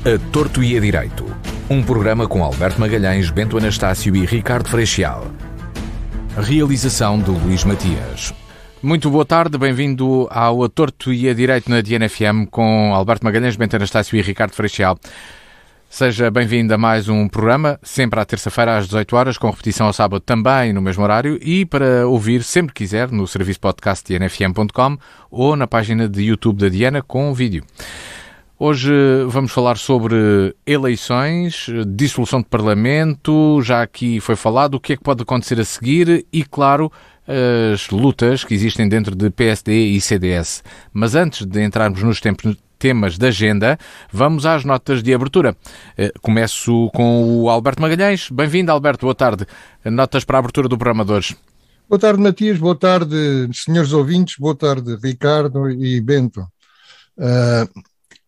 A Torto e a Direito, um programa com Alberto Magalhães, Bento Anastácio e Ricardo Freixal. Realização de Luís Matias. Muito boa tarde, bem-vindo ao A Torto e a Direito na DNFM com Alberto Magalhães, Bento Anastácio e Ricardo Freixal. Seja bem-vindo a mais um programa, sempre à terça-feira às 18 horas, com repetição ao sábado também no mesmo horário, e para ouvir sempre que quiser no serviço podcast dnfm.com ou na página de YouTube da Diana com vídeo. Hoje vamos falar sobre eleições, dissolução de Parlamento, já aqui foi falado, o que é que pode acontecer a seguir e, claro, as lutas que existem dentro de PSD e CDS. Mas antes de entrarmos nos temas da agenda, vamos às notas de abertura. Começo com o Alberto Magalhães. Bem-vindo, Alberto, boa tarde. Notas para a abertura do programa de hoje. Boa tarde, Matias, boa tarde, senhores ouvintes, boa tarde, Ricardo e Bento.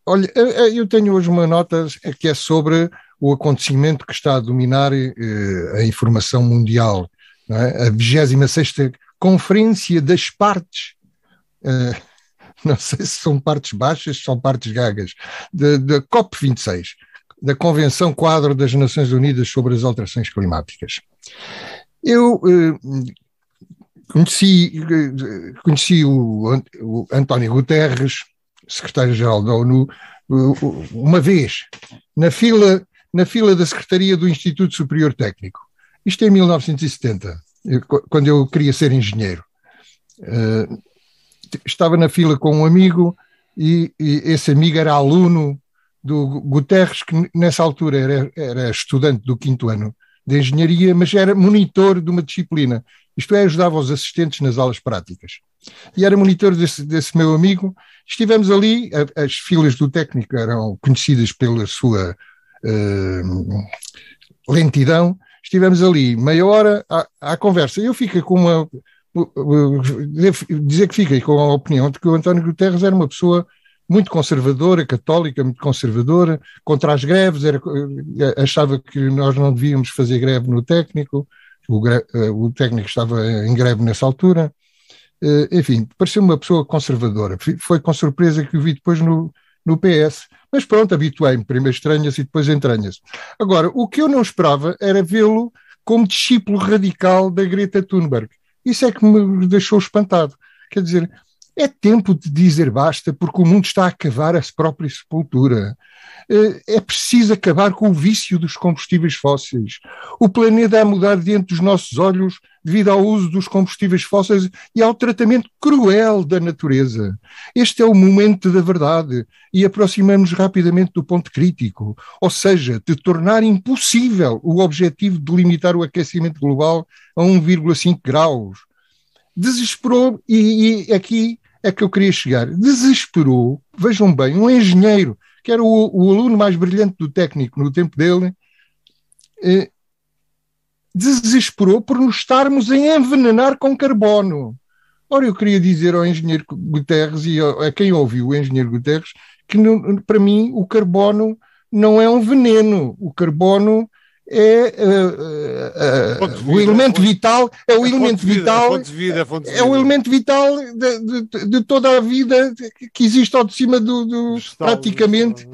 Olha, eu tenho hoje uma nota que é sobre o acontecimento que está a dominar a informação mundial, não é? A 26ª Conferência das Partes, não sei se são partes baixas, são partes gagas, da COP26, da Convenção Quadro das Nações Unidas sobre as Alterações Climáticas. Eu conheci o António Guterres, secretário-geral da ONU, uma vez, na fila da Secretaria do Instituto Superior Técnico. Isto em 1970, quando eu queria ser engenheiro. Estava na fila com um amigo e esse amigo era aluno do Guterres, que nessa altura era estudante do 5º ano de engenharia, mas era monitor de uma disciplina. Isto é, ajudava os assistentes nas aulas práticas. E era monitor desse meu amigo. Estivemos ali, as filas do técnico eram conhecidas pela sua lentidão. Estivemos ali meia hora à conversa. Eu fiquei com devo dizer que fiquei com a opinião de que o António Guterres era uma pessoa muito conservadora, católica, muito conservadora, contra as greves, achava que nós não devíamos fazer greve no técnico, o técnico estava em greve nessa altura. Enfim, pareceu-me uma pessoa conservadora. Foi com surpresa que o vi depois no PS. Mas pronto, habituei-me. Primeiro estranha-se e depois entranha-se. Agora, o que eu não esperava era vê-lo como discípulo radical da Greta Thunberg. Isso é que me deixou espantado. Quer dizer, é tempo de dizer basta, porque o mundo está a cavar a própria sepultura. É preciso acabar com o vício dos combustíveis fósseis. O planeta a mudar diante dos nossos olhos devido ao uso dos combustíveis fósseis e ao tratamento cruel da natureza. Este é o momento da verdade e aproximamos rapidamente do ponto crítico, ou seja, de tornar impossível o objetivo de limitar o aquecimento global a 1,5 graus. Desesperou, e aqui é que eu queria chegar, desesperou, vejam bem, um engenheiro, que era o aluno mais brilhante do técnico no tempo dele, desesperou por nos estarmos a envenenar com carbono. Ora, eu queria dizer ao engenheiro Guterres e a quem ouviu o engenheiro Guterres que, para mim, o carbono não é um veneno. O carbono é o elemento vital, é o elemento vital, é o elemento vital de toda a vida que existe ao de cima praticamente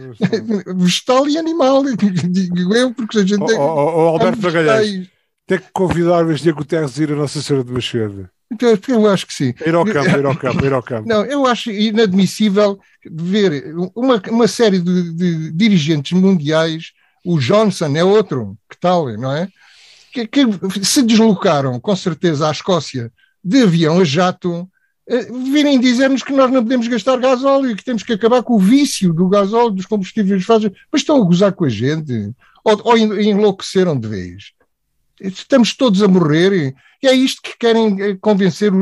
vegetal e animal, digo eu, porque a gente Alberto Magalhães, tem que convidar o engenheiro Guterres a ir a Nossa Senhora de Machado. Então, eu acho que sim. Ir ao campo. Não, eu acho inadmissível ver uma série de dirigentes mundiais. O Johnson é outro, que tal, não é? Que se deslocaram, com certeza, à Escócia de avião a jato, virem dizer-nos que nós não podemos gastar gasóleo e que temos que acabar com o vício do gasóleo, dos combustíveis fósseis. Mas estão a gozar com a gente? Ou enlouqueceram de vez? Estamos todos a morrer e é isto que querem convencer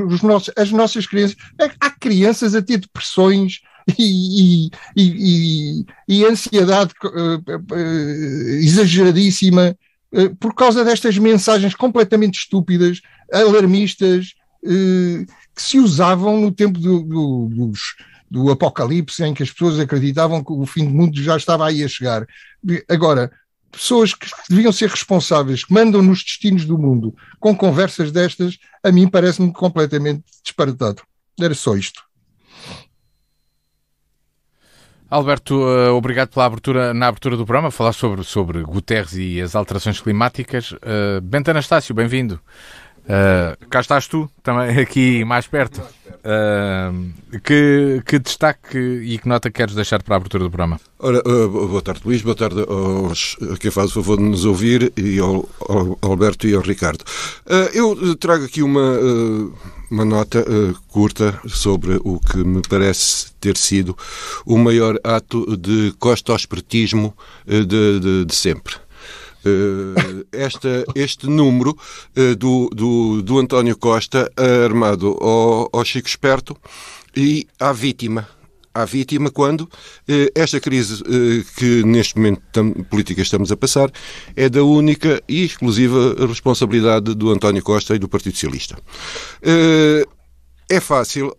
as nossas crianças. Há crianças a ter depressões e ansiedade exageradíssima por causa destas mensagens completamente estúpidas, alarmistas, que se usavam no tempo do apocalipse, em que as pessoas acreditavam que o fim do mundo já estava aí a chegar. Agora, pessoas que deviam ser responsáveis, que mandam nos destinos do mundo, com conversas destas, a mim parece-me completamente disparatado. Era só isto. Alberto, obrigado pela abertura, na abertura do programa, falar sobre Guterres e as alterações climáticas. Bento Anastácio, bem-vindo. Cá estás tu, também aqui mais perto. Que destaque e que nota queres deixar para a abertura do programa? Ora, boa tarde, Luís, boa tarde a quem faz o favor de nos ouvir, e ao Alberto e ao Ricardo. Eu trago aqui uma nota curta sobre o que me parece ter sido o maior ato de costa-espertismo de sempre. Este número do António Costa armado ao Chico Esperto e à vítima. À vítima quando esta crise que neste momento política estamos a passar é da única e exclusiva responsabilidade do António Costa e do Partido Socialista. É fácil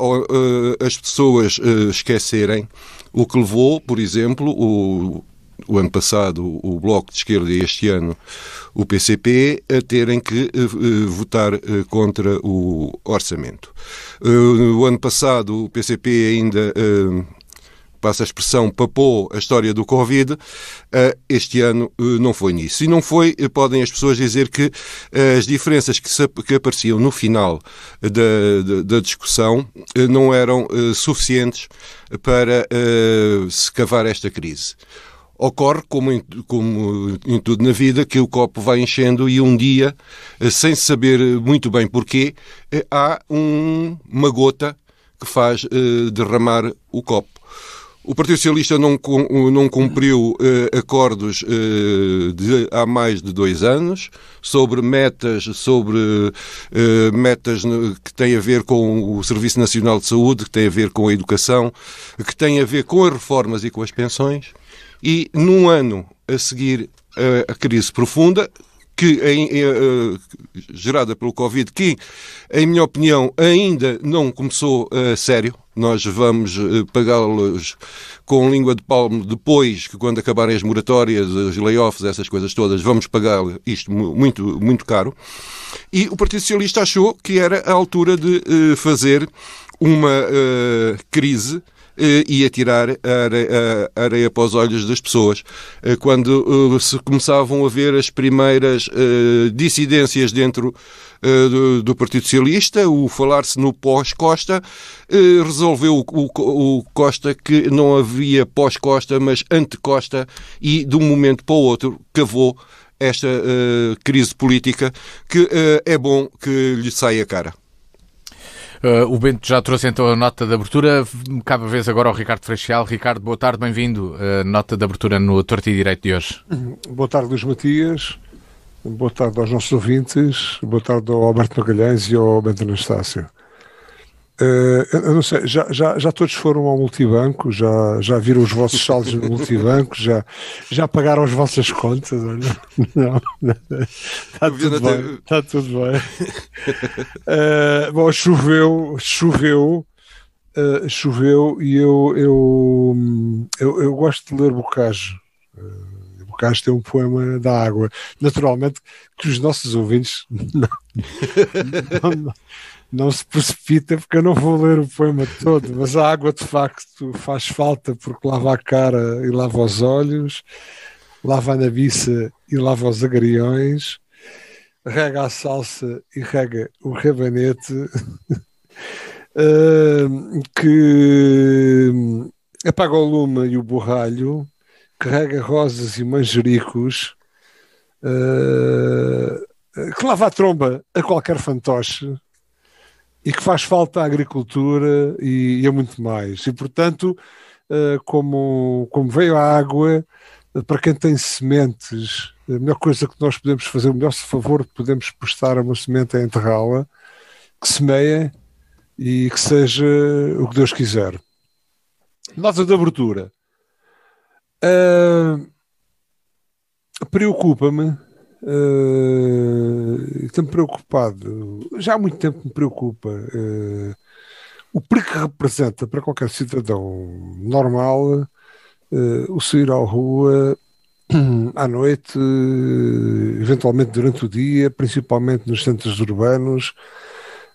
as pessoas esquecerem o que levou, por exemplo, o ano passado o Bloco de Esquerda e este ano o PCP a terem que votar contra o orçamento. O ano passado o PCP ainda, passa a expressão, papou a história do Covid. Este ano não foi nisso. E não foi, podem as pessoas dizer que as diferenças que apareciam no final da discussão não eram suficientes para se cavar esta crise. Ocorre, como em tudo na vida, que o copo vai enchendo e um dia, sem saber muito bem porquê, há uma gota que faz derramar o copo. O Partido Socialista não cumpriu acordos há mais de 2 anos sobre metas que têm a ver com o Serviço Nacional de Saúde, que têm a ver com a educação, que têm a ver com as reformas e com as pensões. E num ano a seguir a crise profunda, gerada pelo Covid, que, em minha opinião, ainda não começou a sério. Nós vamos pagá-los com língua de palmo depois, que quando acabarem as moratórias, os layoffs, essas coisas todas, vamos pagar isto muito, muito caro. E o Partido Socialista achou que era a altura de fazer uma crise e atirar a areia para os olhos das pessoas. Quando se começavam a ver as primeiras dissidências dentro do Partido Socialista, o falar-se no pós-Costa, resolveu o Costa que não havia pós-Costa, mas ante-Costa, e de um momento para o outro cavou esta crise política que é bom que lhe saia a cara. O Bento já trouxe então a nota de abertura. Cabe a vez agora ao Ricardo Freixal. Ricardo, boa tarde, bem-vindo. Nota de abertura no Torto e Direito de hoje. Boa tarde, Luís Matias. Boa tarde aos nossos ouvintes. Boa tarde ao Alberto Magalhães e ao Bento Anastácio. Eu não sei, já todos foram ao multibanco, já viram os vossos saldos no multibanco, já pagaram as vossas contas? Não. Está tudo bem. Bom, choveu e eu gosto de ler Bocage. Bocage tem um poema da água. Naturalmente que os nossos ouvintes não se precipita, porque eu não vou ler o poema todo, mas a água de facto faz falta porque lava a cara e lava os olhos, lava a nabiça e lava os agriões, rega a salsa e rega o rabanete, que apaga o lume e o borralho, que rega rosas e manjericos, que lava a tromba a qualquer fantoche, e que faz falta à agricultura e a muito mais. E, portanto, como veio a água, para quem tem sementes, a melhor coisa que nós podemos fazer, o melhor favor que podemos prestar a uma semente é enterrá-la, que semeie e que seja o que Deus quiser. Nota de abertura. Preocupa-me, estou-me preocupado, já há muito tempo me preocupa o perigo que representa para qualquer cidadão normal o sair à rua à noite, eventualmente durante o dia, principalmente nos centros urbanos,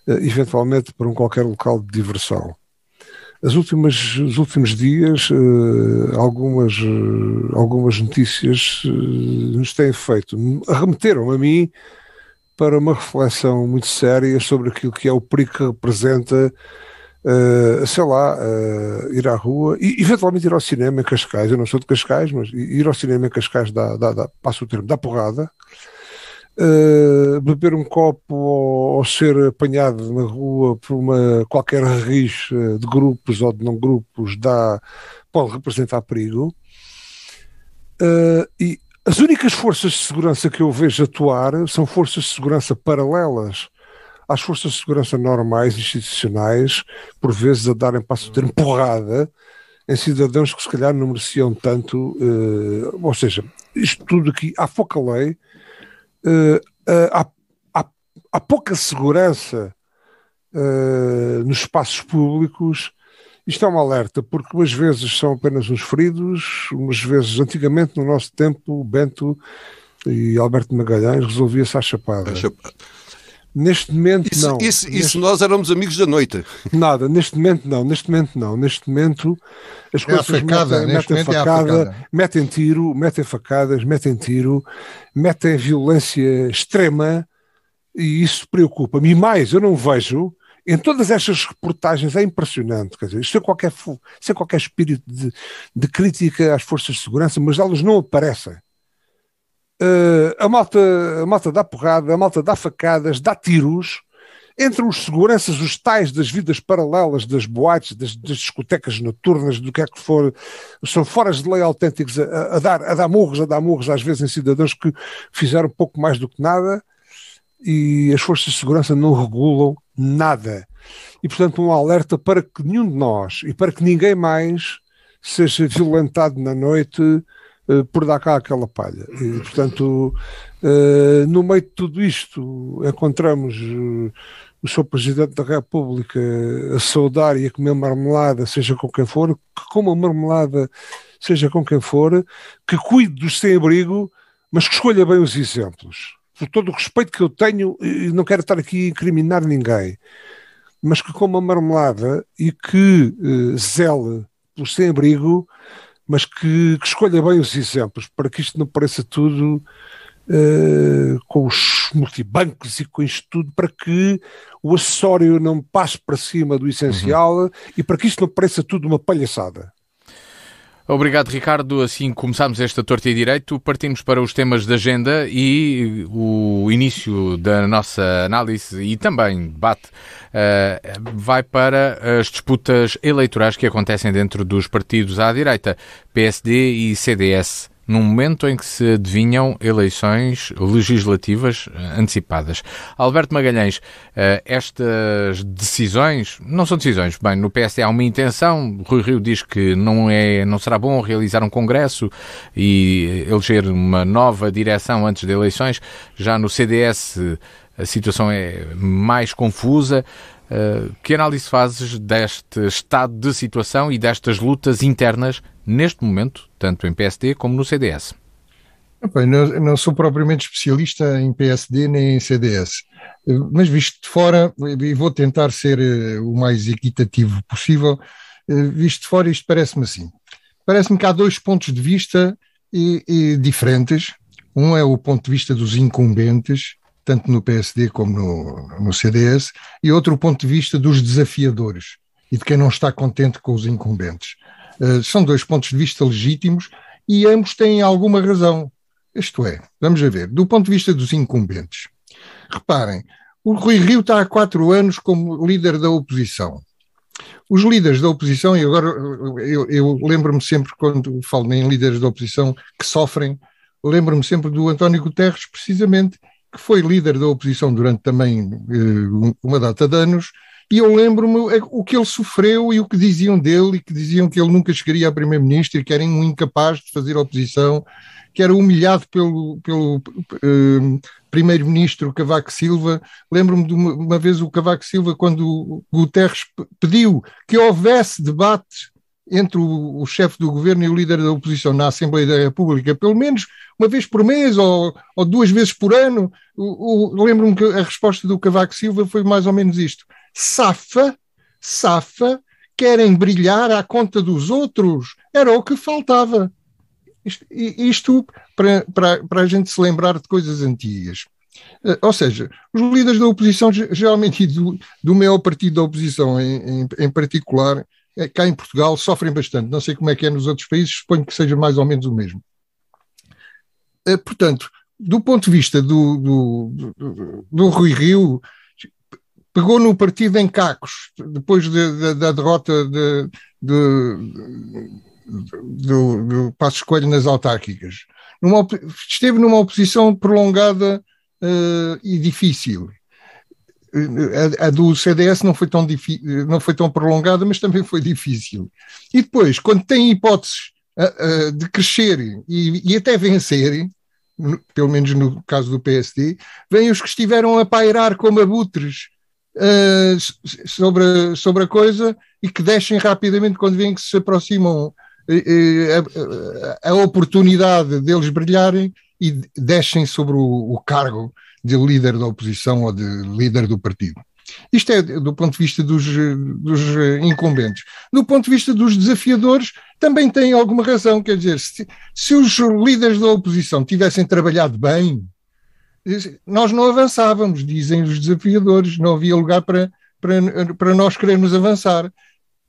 eventualmente para qualquer local de diversão. os últimos dias, algumas notícias nos têm remeteram a mim para uma reflexão muito séria sobre aquilo que é o perigo que representa, ir à rua e eventualmente ir ao cinema em Cascais. Eu não sou de Cascais, mas ir ao cinema em Cascais passa o termo, dá porrada. Beber um copo ou ser apanhado na rua por qualquer rixa de grupos ou de não grupos pode representar perigo. E as únicas forças de segurança que eu vejo atuar são forças de segurança paralelas às forças de segurança normais, institucionais, por vezes a darem, passo a ter porrada em cidadãos que se calhar não mereciam tanto. Ou seja, isto tudo aqui, há pouca lei, há pouca segurança nos espaços públicos. Isto é um alerta, porque umas vezes são apenas uns feridos, umas vezes, antigamente, no nosso tempo, Bento e Alberto Magalhães resolvia-se à chapada. Neste momento, não. Isso nós éramos amigos da noite. Nada, neste momento não. Neste momento as coisas metem facada, metem tiro, metem facadas, metem tiro, metem violência extrema, e isso preocupa-me. E mais, eu não vejo... Em todas estas reportagens é impressionante, quer dizer, sem qualquer espírito de crítica às forças de segurança, mas elas não aparecem. A malta dá porrada, a malta dá facadas, dá tiros, entre os seguranças, os tais das vidas paralelas, das boates, das discotecas noturnas, do que é que for, são foras de lei autênticos a dar murros, às vezes em cidadãos que fizeram pouco mais do que nada, e as forças de segurança não regulam nada. E, portanto, um alerta para que nenhum de nós e para que ninguém mais seja violentado na noite por dar cá aquela palha. E, portanto, no meio de tudo isto, encontramos o Sr. Presidente da República a saudar e a comer marmelada, seja com quem for, que coma marmelada, seja com quem for, que cuide dos sem-abrigo, mas que escolha bem os exemplos. Por todo o respeito que eu tenho, e não quero estar aqui a incriminar ninguém, mas que coma marmelada e que zele pelo sem-abrigo, mas que escolha bem os exemplos, para que isto não pareça tudo com os multibancos e com isto tudo, para que o acessório não passe para cima do essencial e para que isto não pareça tudo uma palhaçada. Obrigado, Ricardo. Assim começamos esta Torto e Direito, partimos para os temas da agenda e o início da nossa análise e também debate vai para as disputas eleitorais que acontecem dentro dos partidos à direita, PSD e CDS, num momento em que se adivinham eleições legislativas antecipadas. Alberto Magalhães, estas decisões, não são decisões, bem, no PSD há uma intenção, Rui Rio diz que não será bom realizar um congresso e eleger uma nova direção antes de eleições, já no CDS a situação é mais confusa. Que análise fazes deste estado de situação e destas lutas internas neste momento, tanto em PSD como no CDS? Não sou propriamente especialista em PSD nem em CDS, mas visto de fora, e vou tentar ser o mais equitativo possível, visto de fora isto parece-me assim. Parece-me que há dois pontos de vista diferentes. Um é o ponto de vista dos incumbentes, tanto no PSD como no CDS, e outro o ponto de vista dos desafiadores e de quem não está contente com os incumbentes. São dois pontos de vista legítimos e ambos têm alguma razão. Isto é, vamos a ver, do ponto de vista dos incumbentes. Reparem, o Rui Rio está há 4 anos como líder da oposição. Os líderes da oposição, e agora eu lembro-me sempre, quando falo em líderes da oposição que sofrem, lembro-me sempre do António Guterres, precisamente, que foi líder da oposição durante também uma data de anos, e eu lembro-me o que ele sofreu e o que diziam dele, e que diziam que ele nunca chegaria a primeiro-ministro, que era um incapaz de fazer oposição, que era humilhado pelo primeiro-ministro Cavaco Silva. Lembro-me de uma vez o Cavaco Silva, quando o Guterres pediu que houvesse debate entre o chefe do governo e o líder da oposição na Assembleia da República, pelo menos uma vez por mês ou 2 vezes por ano. Lembro-me que a resposta do Cavaco Silva foi mais ou menos isto: safa querem brilhar à conta dos outros. Era o que faltava. Isto para a gente se lembrar de coisas antigas. Ou seja, os líderes da oposição, geralmente do maior partido da oposição em particular, cá em Portugal, sofrem bastante. Não sei como é que é nos outros países, suponho que seja mais ou menos o mesmo. Portanto, do ponto de vista do Rui Rio, pegou no partido em cacos, depois da derrota do Passos Coelho nas autárquicas. Esteve numa oposição prolongada e difícil. A do CDS não foi tão prolongada, mas também foi difícil. E depois, quando tem hipóteses de crescer e até vencer, pelo menos no caso do PSD, vêm os que estiveram a pairar como abutres sobre a coisa e que descem rapidamente quando veem que se aproximam a oportunidade deles brilharem e descem sobre o cargo de líder da oposição ou de líder do partido. Isto é do ponto de vista dos incumbentes. Do ponto de vista dos desafiadores, também tem alguma razão. Quer dizer, se os líderes da oposição tivessem trabalhado bem, nós não avançávamos, dizem os desafiadores, não havia lugar para nós querermos avançar.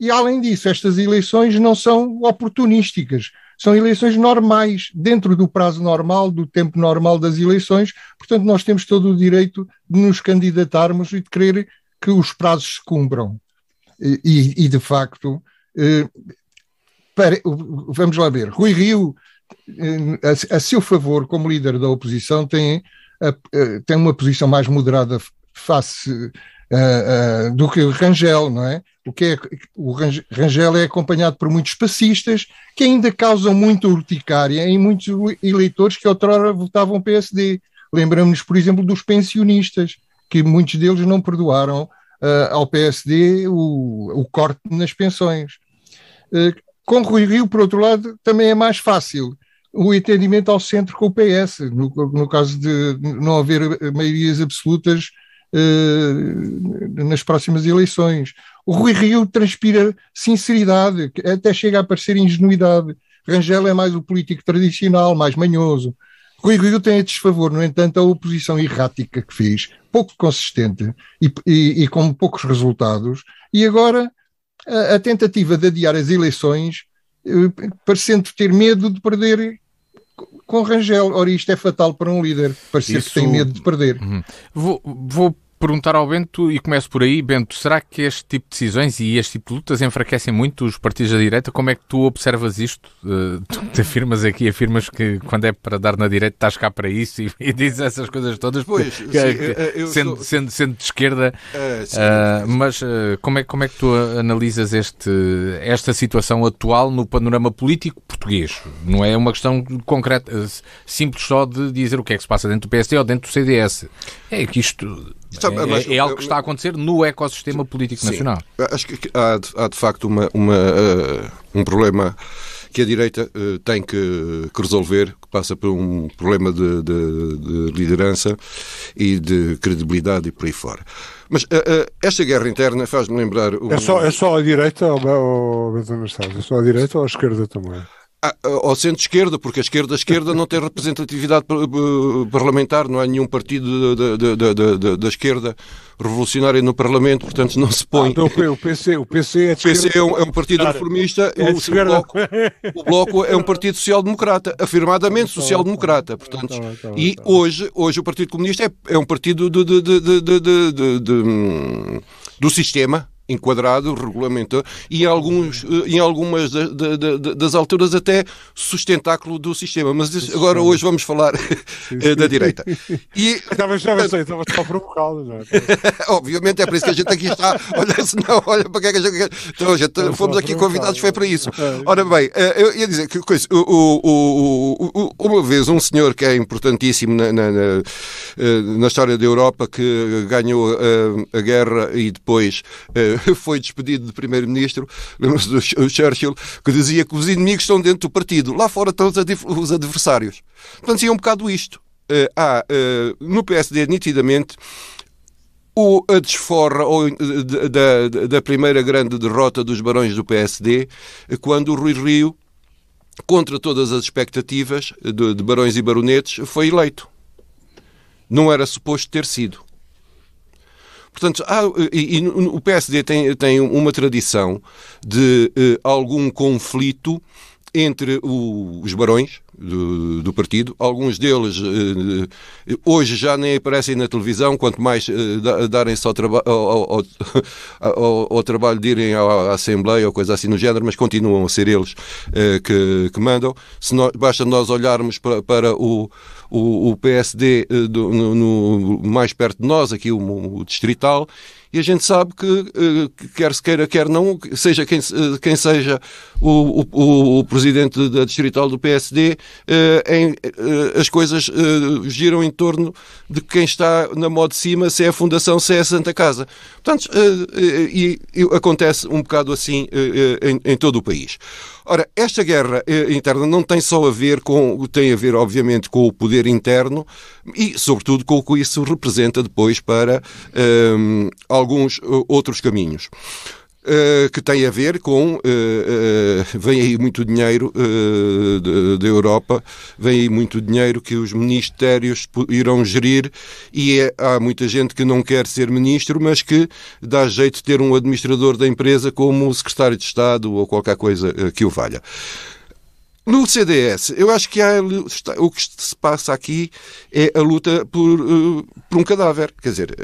E, além disso, estas eleições não são oportunísticas, são eleições normais, dentro do prazo normal, do tempo normal das eleições, portanto nós temos todo o direito de nos candidatarmos e de querer que os prazos se cumpram. E de facto, vamos lá ver, Rui Rio, a seu favor, como líder da oposição, tem uma posição mais moderada face do que o Rangel, não é? O Rangel é acompanhado por muitos passistas que ainda causam muita urticária em muitos eleitores que outrora votavam PSD. Lembramos-nos, por exemplo, dos pensionistas, que muitos deles não perdoaram ao PSD o corte nas pensões. Com Rui Rio, por outro lado, também é mais fácil o entendimento ao centro com o PS, no caso de não haver maiorias absolutas nas próximas eleições. O Rui Rio transpira sinceridade, até chega a parecer ingenuidade. Rangel é mais o político tradicional, mais manhoso. Rui Rio tem a desfavor, no entanto, a oposição errática que fez, pouco consistente e com poucos resultados, e agora a tentativa de adiar as eleições, parecendo ter medo de perder com Rangel. Ora, isto é fatal para um líder, parecer que tem medo de perder. Vou perguntar ao Bento, e começo por aí. Bento, será que este tipo de decisões e este tipo de lutas enfraquecem muito os partidos da direita? Como é que tu observas isto? Tu afirmas que quando é para dar na direita estás cá para isso e dizes essas coisas todas, pois, sendo de esquerda. Mas como é que tu analisas esta situação atual no panorama político português? Não é uma questão concreta, simples só de dizer o que é que se passa dentro do PSD ou dentro do CDS. É que isto... É algo que está a acontecer no ecossistema político nacional. Acho que há de facto um problema que a direita tem que resolver, que passa por um problema de liderança e de credibilidade e por aí fora. Mas esta guerra interna faz-me lembrar... É só a direita ou Bento Anastácio? É só a direita ou a esquerda também? Ao centro-esquerda, porque a esquerda não tem representatividade parlamentar, não há nenhum partido da esquerda revolucionária no Parlamento, portanto não se põe... O PC é de esquerda. O PC é um partido reformista, o Bloco é um partido social-democrata, afirmadamente social-democrata, portanto, e hoje o Partido Comunista é um partido do sistema enquadrado, regulamentou, e em algumas das alturas até sustentáculo do sistema. Mas agora hoje vamos falar da direita. Estava só provocado, não é? Obviamente é por isso que a gente aqui está. Olha para que é que a gente... Então, fomos aqui convidados, foi para isso. Ora bem, eu ia dizer que coisa, uma vez um senhor que é importantíssimo na história da Europa, que ganhou a guerra e depois foi despedido de primeiro-ministro, lembra-se do Churchill, que dizia que os inimigos estão dentro do partido, lá fora estão os adversários. Portanto, é um bocado isto. No PSD, nitidamente, a desforra da primeira grande derrota dos barões do PSD, quando o Rui Rio, contra todas as expectativas de barões e baronetes, foi eleito. Não era suposto ter sido. Portanto, o PSD tem uma tradição de algum conflito entre os barões do partido. Alguns deles hoje já nem aparecem na televisão, quanto mais darem-se ao trabalho de irem à Assembleia ou coisa assim no género, mas continuam a ser eles que mandam. Basta nós olharmos para o PSD mais perto de nós, aqui o distrital, e a gente sabe que quer se queira, quer não, seja quem seja o presidente da distrital do PSD, as coisas giram em torno de quem está na mão de cima, se é a Fundação, se é a Santa Casa. Portanto, e acontece um bocado assim em todo o país. Ora, esta guerra interna não tem só a ver tem a ver, obviamente, com o poder interno e, sobretudo, com o que isso representa depois para alguns outros caminhos. Que tem a ver com vem aí muito dinheiro da Europa, vem aí muito dinheiro que os ministérios irão gerir, e há muita gente que não quer ser ministro, mas que dá jeito de ter um administrador da empresa como o secretário de Estado ou qualquer coisa que o valha. No CDS, eu acho que o que se passa aqui é a luta por um cadáver. Quer dizer,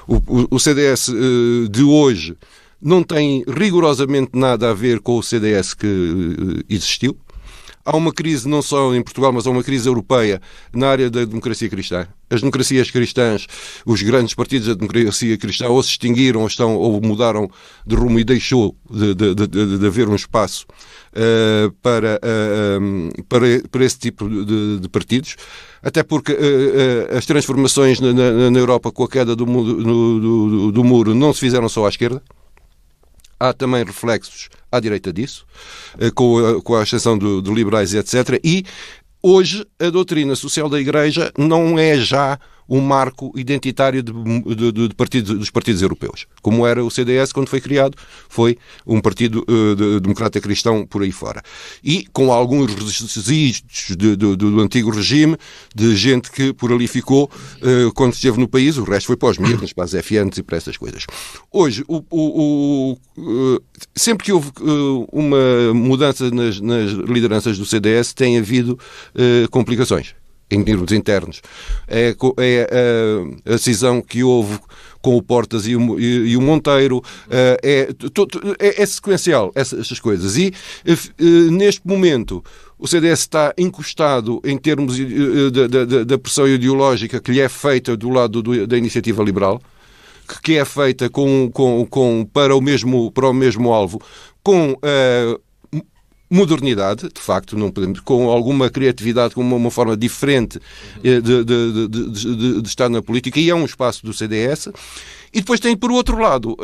o CDS de hoje não tem rigorosamente nada a ver com o CDS que existiu. Há uma crise não só em Portugal, mas há uma crise europeia na área da democracia cristã. As democracias cristãs, os grandes partidos da democracia cristã ou se extinguiram ou mudaram de rumo, e deixou de haver um espaço para esse tipo de partidos. Até porque as transformações na Europa com a queda do muro não se fizeram só à esquerda. Há também reflexos à direita disso, com a ascensão de liberais, etc. E hoje a doutrina social da Igreja não é já um marco identitário dos partidos europeus. Como era o CDS quando foi criado, foi um partido democrata cristão por aí fora. E com alguns resíduos do antigo regime, de gente que por ali ficou quando esteve no país, o resto foi para os mirnos, para as FNs e para essas coisas. Hoje, sempre que houve uma mudança nas lideranças do CDS, tem havido complicações em termos internos. É a cisão que houve com o Portas e o Monteiro, é sequencial essas coisas. E neste momento o CDS está encostado em termos da pressão ideológica que lhe é feita do lado da iniciativa liberal, que é feita para o mesmo alvo, com modernidade, de facto, não podemos, com alguma criatividade, com uma forma diferente de estar na política, e é um espaço do CDS. E depois tem, por outro lado,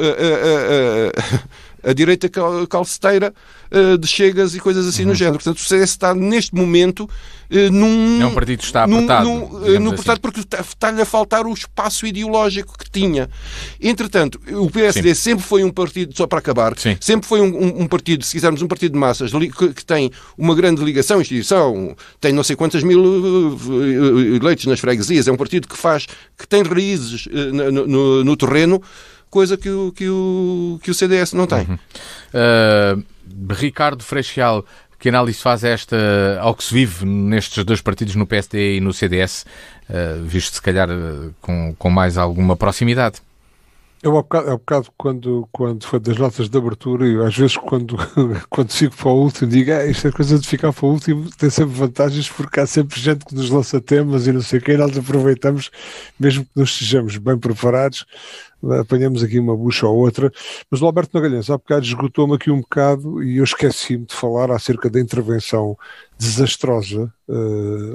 a direita calceteira de Chegas e coisas assim no género. Portanto, o CDS está, neste momento, é um partido que está apertado. Apertado porque está-lhe a faltar o espaço ideológico que tinha. Entretanto, o PSD sempre foi um partido, só para acabar, sempre foi um partido, se quisermos, um partido de massas, que tem uma grande ligação à instituição, tem não sei quantas mil eleitos nas freguesias, é um partido que tem raízes no terreno, coisa que o CDS não tem. Ricardo Freixial, que análise faz ao que se vive nestes dois partidos, no PSD e no CDS, visto se calhar com mais alguma proximidade? Eu, há bocado quando foi das notas de abertura, e às vezes quando fico para o último, digo, isto é coisa de ficar para o último, tem sempre vantagens, porque há sempre gente que nos lança temas e não sei o quê, e nós aproveitamos, mesmo que não estejamos bem preparados, apanhamos aqui uma bucha ou outra. Mas o Alberto Magalhães há bocado esgotou-me aqui um bocado, e eu esqueci-me de falar acerca da intervenção desastrosa,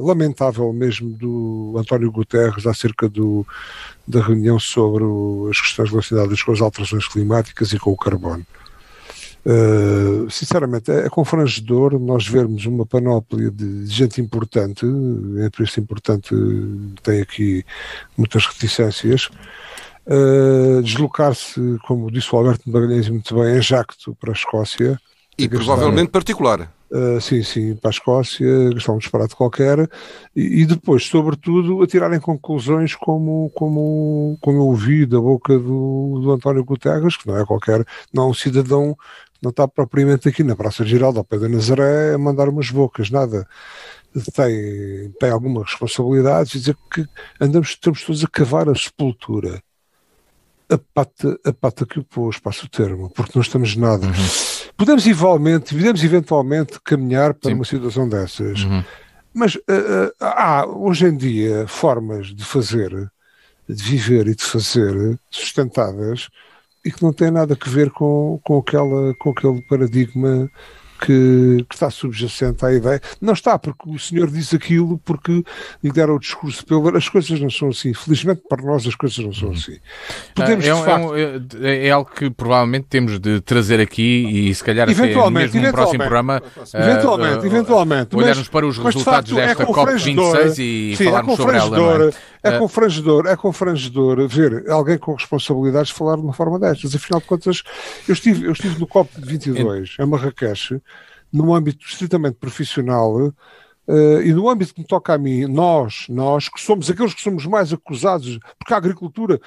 lamentável mesmo, do António Guterres acerca da reunião sobre as questões relacionadas com as alterações climáticas e com o carbono. Sinceramente, é confrangedor nós vermos uma panóplia de gente importante, entre este importante tem aqui muitas reticências, deslocar-se, como disse o Alberto Magalhães muito bem, em jacto para a Escócia. E provavelmente particular. Sim, para a Escócia, gastar um disparate qualquer, e depois, sobretudo, a tirarem conclusões como eu ouvi da boca do António Guterres, que não é um cidadão, não está propriamente aqui na Praça Giralda, ao pé da Nazaré, a mandar umas bocas, nada. Tem alguma responsabilidade, dizer que estamos todos a cavar a sepultura. A pata que o pôs, passa o termo, porque não estamos nada. Podemos eventualmente caminhar para uma situação dessas, mas há hoje em dia formas de fazer, de viver e de fazer sustentadas e que não têm nada a ver com aquele paradigma que está subjacente à ideia. Não está, porque o senhor diz aquilo porque lhe deram o discurso pelo... As coisas não são assim. Felizmente para nós as coisas não são assim. Podemos, é algo que provavelmente temos de trazer aqui e se calhar até mesmo num próximo programa eventualmente olharmos para os resultados desta COP26 e falarmos sobre ela. Não é? É confrangedor ver alguém com responsabilidades falar de uma forma destas. Afinal de contas, eu estive no COP22 em Marrakech, num âmbito estritamente profissional, e no âmbito que me toca a mim, nós que somos aqueles que somos mais acusados, porque a agricultura,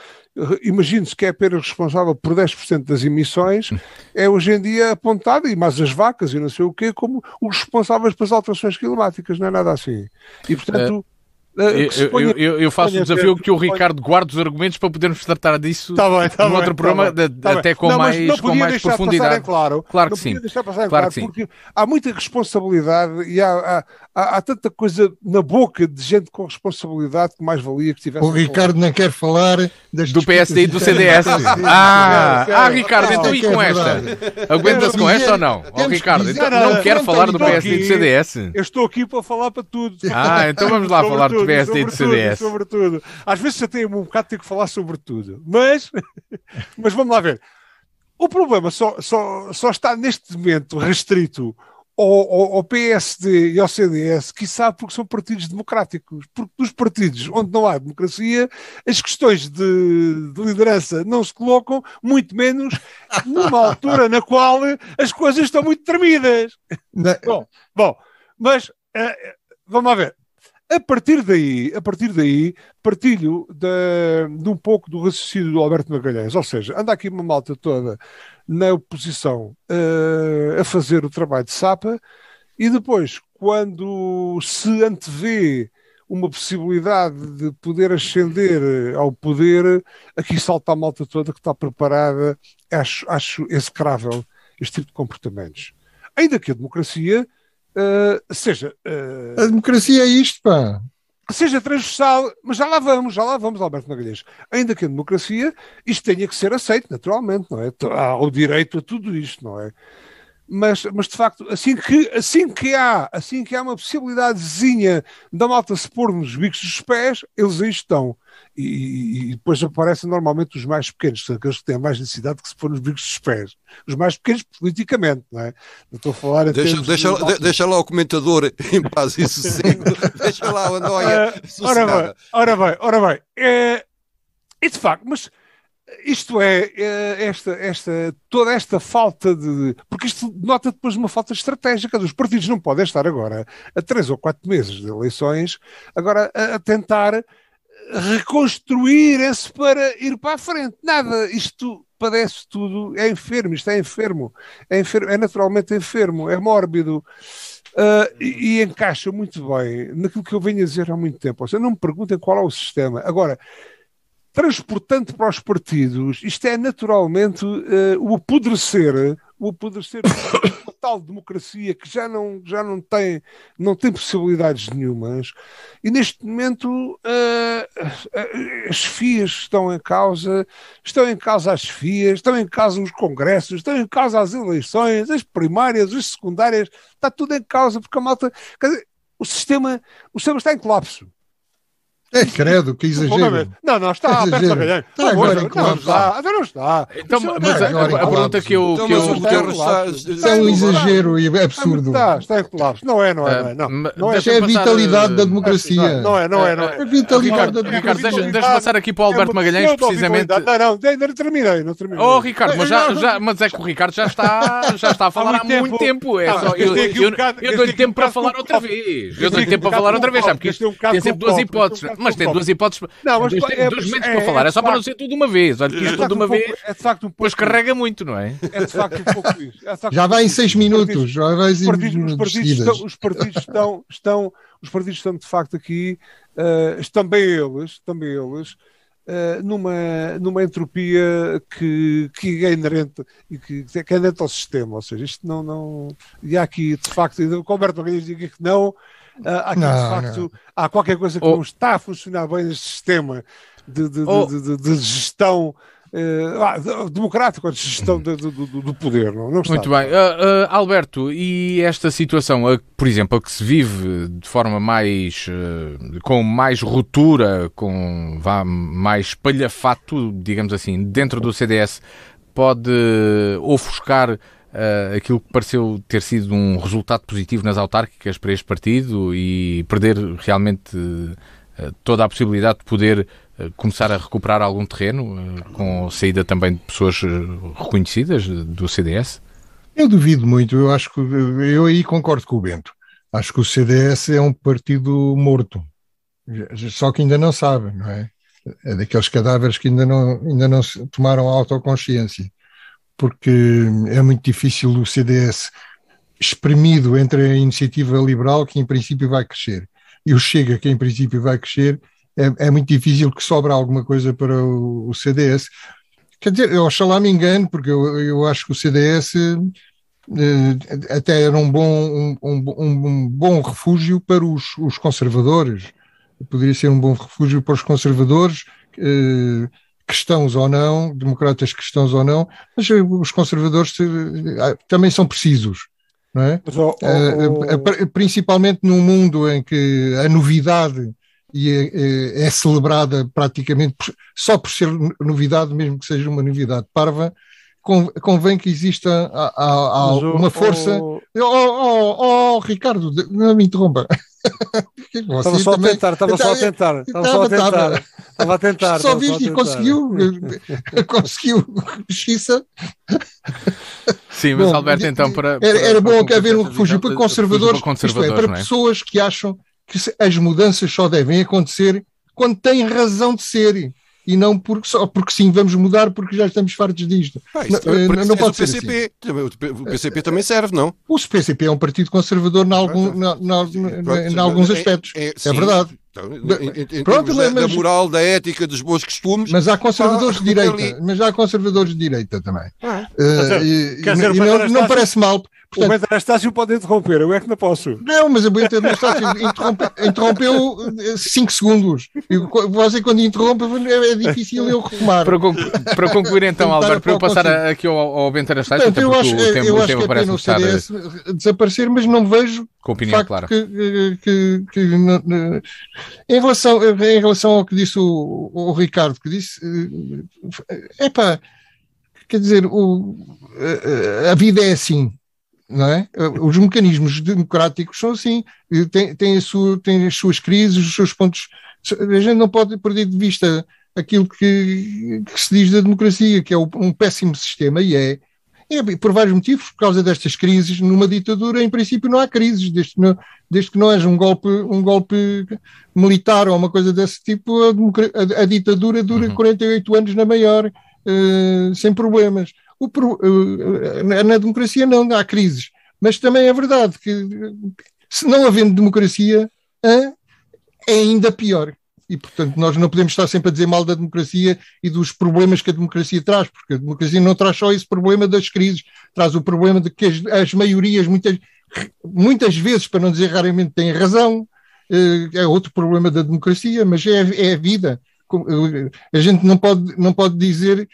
imagine-se que é apenas responsável por 10% das emissões, é hoje em dia apontada, e mais as vacas e não sei o quê, como os responsáveis pelas alterações climáticas, não é nada assim. E portanto... Eu faço o desafio que o Ricardo guarde os argumentos para podermos tratar disso num outro programa, até com mais profundidade. Claro que sim. Porque há muita responsabilidade e há tanta coisa na boca de gente com responsabilidade que mais valia que tivesse. O Ricardo não quer falar do PSD e do CDS. Ricardo, então e com esta? Aguenta-se com esta ou não? Ricardo, não quer falar do PSD e do CDS? Eu estou aqui para falar para tudo. Então vamos lá falar do PSD e do CDS. Sobretudo. Às vezes já tenho um bocado de ter que falar sobre tudo. Mas vamos lá ver. O problema só está neste momento restrito ao PSD e ao CDS, quiçá porque são partidos democráticos. Porque nos partidos onde não há democracia, as questões de liderança não se colocam, muito menos numa altura na qual as coisas estão muito tremidas. Bom, mas vamos lá ver. A partir daí, partilho de um pouco do raciocínio do Alberto Magalhães, ou seja, anda aqui uma malta toda na oposição a fazer o trabalho de sapa e depois, quando se antevê uma possibilidade de poder ascender ao poder, aqui salta a malta toda que está preparada, acho execrável este tipo de comportamentos. Ainda que a democracia... a democracia é isto, pá. Seja transversal, mas já lá vamos, Alberto Magalhães. Ainda que a democracia, isto tenha que ser aceito, naturalmente, não é? Há o direito a tudo isto, não é? Mas de facto, assim que há uma possibilidadezinha da malta se pôr nos bicos dos pés, eles aí estão. E depois aparecem normalmente os mais pequenos, são aqueles que têm mais necessidade de que se pôr nos bicos dos pés. Os mais pequenos politicamente, não é? Não estou a falar deixa lá o comentador em paz e sossego. Deixa lá a noia sossegada. Ora bem. E de facto, mas isto toda esta falta de... Porque isto nota depois uma falta estratégica. Os partidos não podem estar agora, a 3 ou 4 meses de eleições, agora a tentar reconstruírem-se para ir para a frente. Nada, isto padece tudo, é enfermo, isto é enfermo, é naturalmente enfermo, é mórbido. E encaixa muito bem naquilo que eu venho a dizer há muito tempo. Ou seja, não me perguntem qual é o sistema. Agora, transportante para os partidos, isto é naturalmente o apodrecer uma tal democracia que já não tem possibilidades nenhumas, e neste momento as FIAs estão em causa as FIAs, estão em causa os congressos, estão em causa as eleições, as primárias, as secundárias, está tudo em causa, porque a malta, quer dizer, o sistema está em colapso. Credo, que exagero. Não, está Alberto Magalhães. Está agora em Não colapso. está, não está. Então, mas a pergunta que eu... Isso é um exagero e absurdo. Está em colapso. Não é. Isso é a vitalidade da democracia. Não é. A vitalidade da Ricardo, democracia. deixa passar aqui para o Alberto Magalhães, precisamente... Não terminei. Oh, Ricardo, mas é que o Ricardo já está a falar há muito tempo. Eu dou-lhe tempo para falar outra vez. Sabe que isto tem sempre duas hipóteses. Mas tem duas hipóteses. Dois momentos para falar. É só para não ser tudo de uma vez. Olha que isto tudo de uma vez, depois carrega muito, não é? É de facto um pouco isso. Já vai em 6 minutos. Os partidos estão de facto aqui, também eles, numa entropia que é inerente e que é inerente ao sistema. Ou seja, isto não. E há aqui, de facto, o Alberto Magalhães diz que não. Há qualquer coisa que não está a funcionar bem neste sistema de gestão democrática, de gestão do poder. Não está. Muito bem. Alberto, e esta situação, por exemplo, a que se vive de forma mais com mais ruptura, com mais espalhafato, digamos assim, dentro do CDS, pode ofuscar aquilo que pareceu ter sido um resultado positivo nas autárquicas para este partido e perder realmente toda a possibilidade de poder começar a recuperar algum terreno, com a saída também de pessoas reconhecidas do CDS? Eu duvido muito. Eu aí concordo com o Bento. Acho que o CDS é um partido morto, só que ainda não sabe, não é? É daqueles cadáveres que ainda não tomaram autoconsciência, porque é muito difícil o CDS espremido entre a iniciativa liberal, que em princípio vai crescer, e o Chega, que em princípio vai crescer. É muito difícil que sobre alguma coisa para o CDS. Quer dizer, eu oxalá me engano, porque eu acho que o CDS até era um bom refúgio para os conservadores. Poderia ser um bom refúgio para os conservadores, cristãos ou não, democratas cristãos ou não, mas os conservadores também são precisos. Não é? Principalmente num mundo em que a novidade é celebrada praticamente só por ser novidade, mesmo que seja uma novidade parva, convém que exista uma força. Ricardo, não me interrompa. Estava só a tentar. Só viste e conseguiu justiça. Sim, mas Alberto, então era bom que haver um refúgio para conservadores, isto é, para pessoas que acham que as mudanças só devem acontecer quando têm razão de ser e não só porque sim, vamos mudar porque já estamos fartos disto. Não pode ser PCP. Assim. O PCP também serve, não? O PCP é um partido conservador em alguns aspectos. É verdade. Pronto, da moral, da ética, dos bons costumes. Mas há conservadores de direita. Também. Não parece mal. Portanto, o Bento Anastácio pode interromper, eu é que não posso. Não, mas o Bento Anastácio interrompeu 5 segundos. Você, quando interrompe, é difícil eu retomar. Para concluir, então, Alberto, para eu passar aqui ao Bento Anastácio, até porque eu acho que é pena o CDS desaparecer, mas não vejo com opinião clara. Em relação ao que disse o Ricardo, que disse, quer dizer, a vida é assim. Não é? Os mecanismos democráticos são assim, têm as suas crises, os seus pontos. A gente não pode perder de vista aquilo que se diz da democracia, que é um péssimo sistema, e é por vários motivos, por causa destas crises. Numa ditadura, em princípio, não há crises, desde que não haja um golpe militar ou uma coisa desse tipo, a ditadura dura 48 anos na maior, sem problemas. Na democracia não há crises, mas também é verdade que, se não havendo democracia, é ainda pior. E, portanto, nós não podemos estar sempre a dizer mal da democracia e dos problemas que a democracia traz, porque a democracia não traz só esse problema das crises, traz o problema de que as maiorias, muitas vezes, para não dizer raramente, têm razão. É outro problema da democracia, mas é a vida. A gente não pode dizer...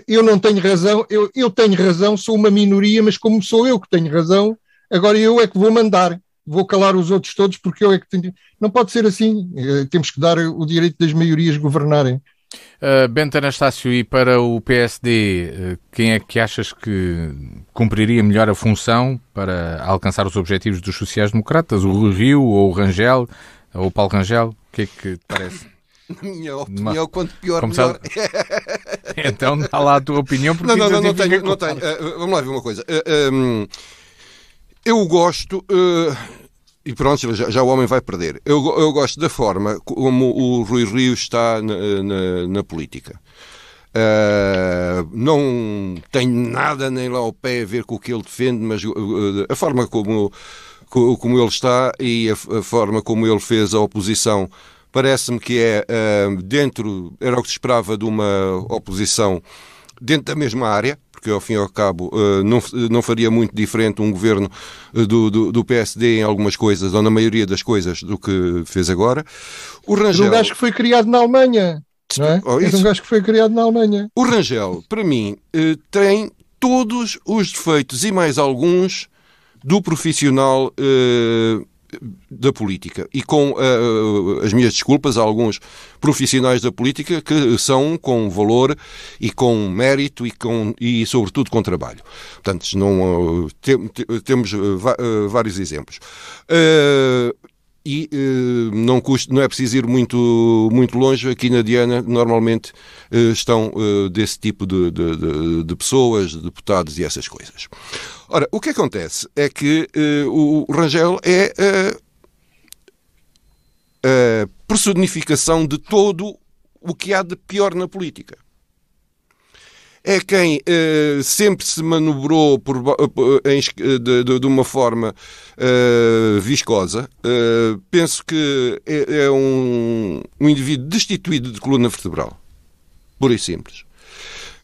Eu não tenho razão, eu tenho razão, sou uma minoria, mas como sou eu que tenho razão, agora eu é que vou mandar. vou calar os outros todos porque eu é que tenho... Não pode ser assim. Temos que dar o direito das maiorias governarem. Bento Anastácio, e para o PSD, quem é que achas que cumpriria melhor a função para alcançar os objetivos dos sociais-democratas? O Rui Rio ou o Rangel ou o Paulo Rangel? O que é que te parece? Na minha opinião, quanto pior, melhor. Então dá lá a tua opinião. Porque não tenho. Vamos lá ver uma coisa. Eu gosto... E pronto, já o homem vai perder. Eu gosto da forma como o Rui Rio está na política. Não tenho nada nem lá ao pé a ver com o que ele defende, mas a forma como ele está e a forma como ele fez a oposição parece-me que era o que se esperava de uma oposição dentro da mesma área, porque ao fim e ao cabo não faria muito diferente um governo do PSD em algumas coisas, ou na maioria das coisas, do que fez agora. O Rangel... É um gajo que foi criado na Alemanha, não é? É um gajo que foi criado na Alemanha. O Rangel, para mim, tem todos os defeitos e mais alguns do profissional da política, e com as minhas desculpas a alguns profissionais da política que são com valor e com mérito e sobretudo com trabalho. Portanto, temos vários exemplos. Não é preciso ir muito longe. Aqui na Diana normalmente estão desse tipo de pessoas, deputados e essas coisas. Ora, o que acontece é que o Rangel é a personificação de todo o que há de pior na política. É quem sempre se manobrou de uma forma viscosa. Penso que é um indivíduo destituído de coluna vertebral, pura e simples.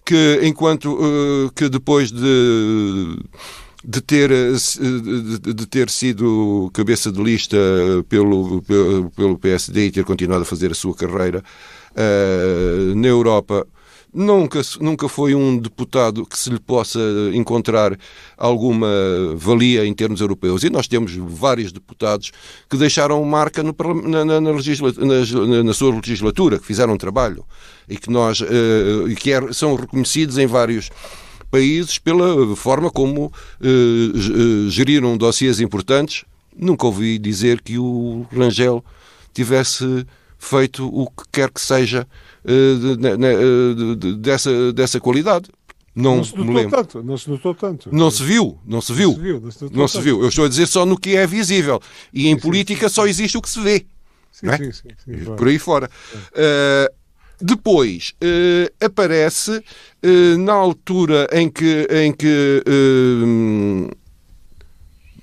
Que enquanto que depois de ter sido cabeça de lista pelo PSD e ter continuado a fazer a sua carreira na Europa, nunca foi um deputado que se lhe possa encontrar alguma valia em termos europeus. E nós temos vários deputados que deixaram marca na sua legislatura, que fizeram um trabalho e que são reconhecidos em vários países pela forma como geriram dossiês importantes. Nunca ouvi dizer que o Rangel tivesse feito o que quer que seja dessa qualidade. Não se notou tanto. Não se viu. Eu estou a dizer só no que é visível. E em política só existe o que se vê. Sim, por aí fora. Depois aparece na altura em que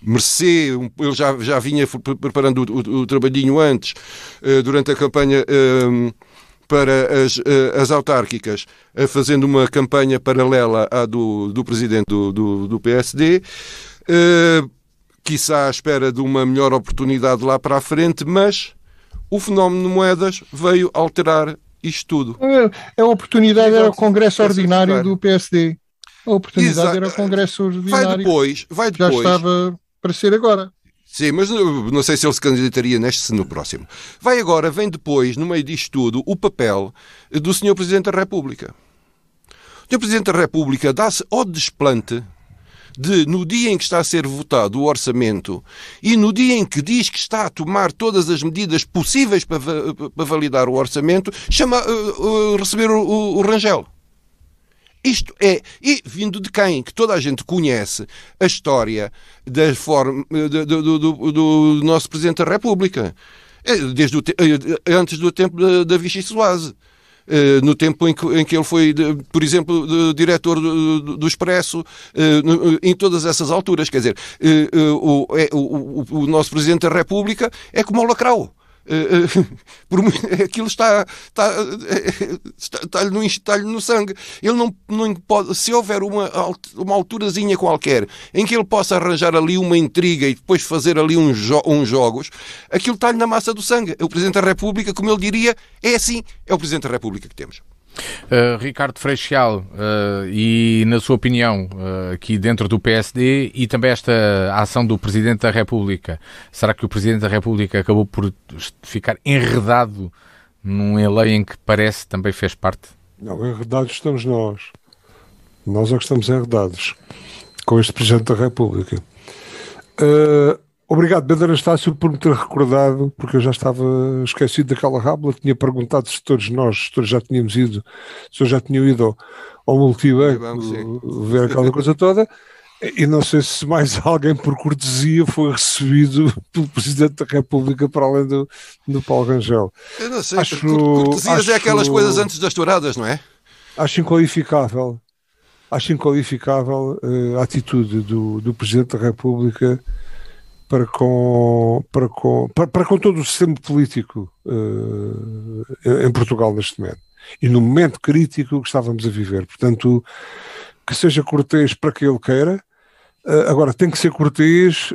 Mercê, ele já vinha preparando o trabalhinho antes, durante a campanha para as autárquicas, fazendo uma campanha paralela à do presidente do PSD, quiçá à espera de uma melhor oportunidade lá para a frente, mas o fenómeno de moedas veio alterar isto tudo. A oportunidade era o Congresso Ordinário do PSD. A oportunidade era o Congresso Ordinário. Vai depois. Já estava para ser agora. Sim, mas não sei se ele se candidataria neste, no próximo. Vem depois, no meio disto tudo, o papel do Sr. Presidente da República. O Sr. Presidente da República dá-se ao desplante de, no dia em que está a ser votado o orçamento e no dia em que diz que está a tomar todas as medidas possíveis para validar o orçamento, receber o Rangel. Isto é, e vindo de quem? Que toda a gente conhece a história do nosso Presidente da República. Antes do tempo da Vichy Soase. No tempo em que ele foi, por exemplo, diretor do Expresso, em todas essas alturas. Quer dizer, o nosso Presidente da República é como o Lacrau. Aquilo está-lhe no sangue. Ele não pode, se houver uma alturazinha qualquer em que ele possa arranjar ali uma intriga e depois fazer ali uns jogos, aquilo está-lhe na massa do sangue. O Presidente da República, como ele diria, é assim, é o Presidente da República que temos. Ricardo Freixal, e na sua opinião, aqui dentro do PSD, e também esta ação do Presidente da República, será que o Presidente da República acabou por ficar enredado num eleio em que parece também fez parte? Não, enredados estamos nós. Nós é que estamos enredados com este Presidente da República. Obrigado, Bento Anastácio, por me ter recordado, porque eu já estava esquecido daquela rábula. Tinha perguntado se todos já tínhamos ido, se eu já tinha ido ao multibanco ver aquela coisa toda, e não sei se mais alguém por cortesia foi recebido pelo Presidente da República para além do Paulo Rangel. Eu não sei, cortesias é aquelas coisas antes das touradas, não é? Acho inqualificável a atitude do Presidente da República para com todo o sistema político em Portugal neste momento. E no momento crítico que estávamos a viver. Portanto, que seja cortês para que ele queira. Agora, tem que ser cortês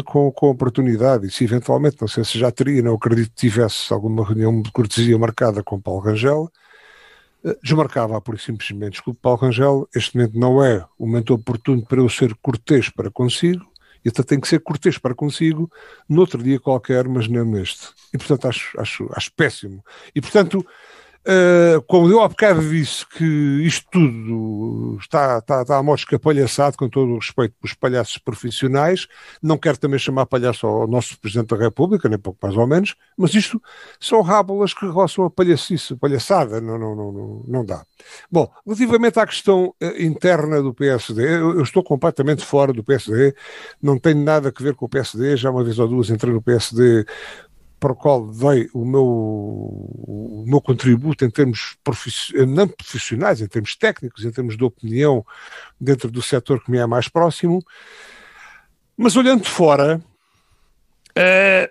com oportunidade. E se eventualmente, não sei se já teria, não acredito que tivesse alguma reunião de cortesia marcada com Paulo Rangel, desmarcava por simplesmente. Desculpe, Paulo Rangel, este momento não é o momento oportuno para eu ser cortês para consigo. E até tem que ser cortês para consigo noutro dia qualquer, mas não neste. E, portanto, acho péssimo. E, portanto, como eu há bocado disse que isto tudo está a modo escapalhaçado, com todo o respeito pelos palhaços profissionais, não quero também chamar palhaço ao nosso Presidente da República, nem pouco mais ou menos, mas isto são rábulas que roçam a palhacice, palhaçada, não dá. Bom, relativamente à questão interna do PSD, eu estou completamente fora do PSD, não tenho nada a ver com o PSD, já uma vez ou duas entrei no PSD, para o qual dei o meu contributo em termos não profissionais, em termos técnicos, em termos de opinião dentro do setor que me é mais próximo, mas olhando de fora,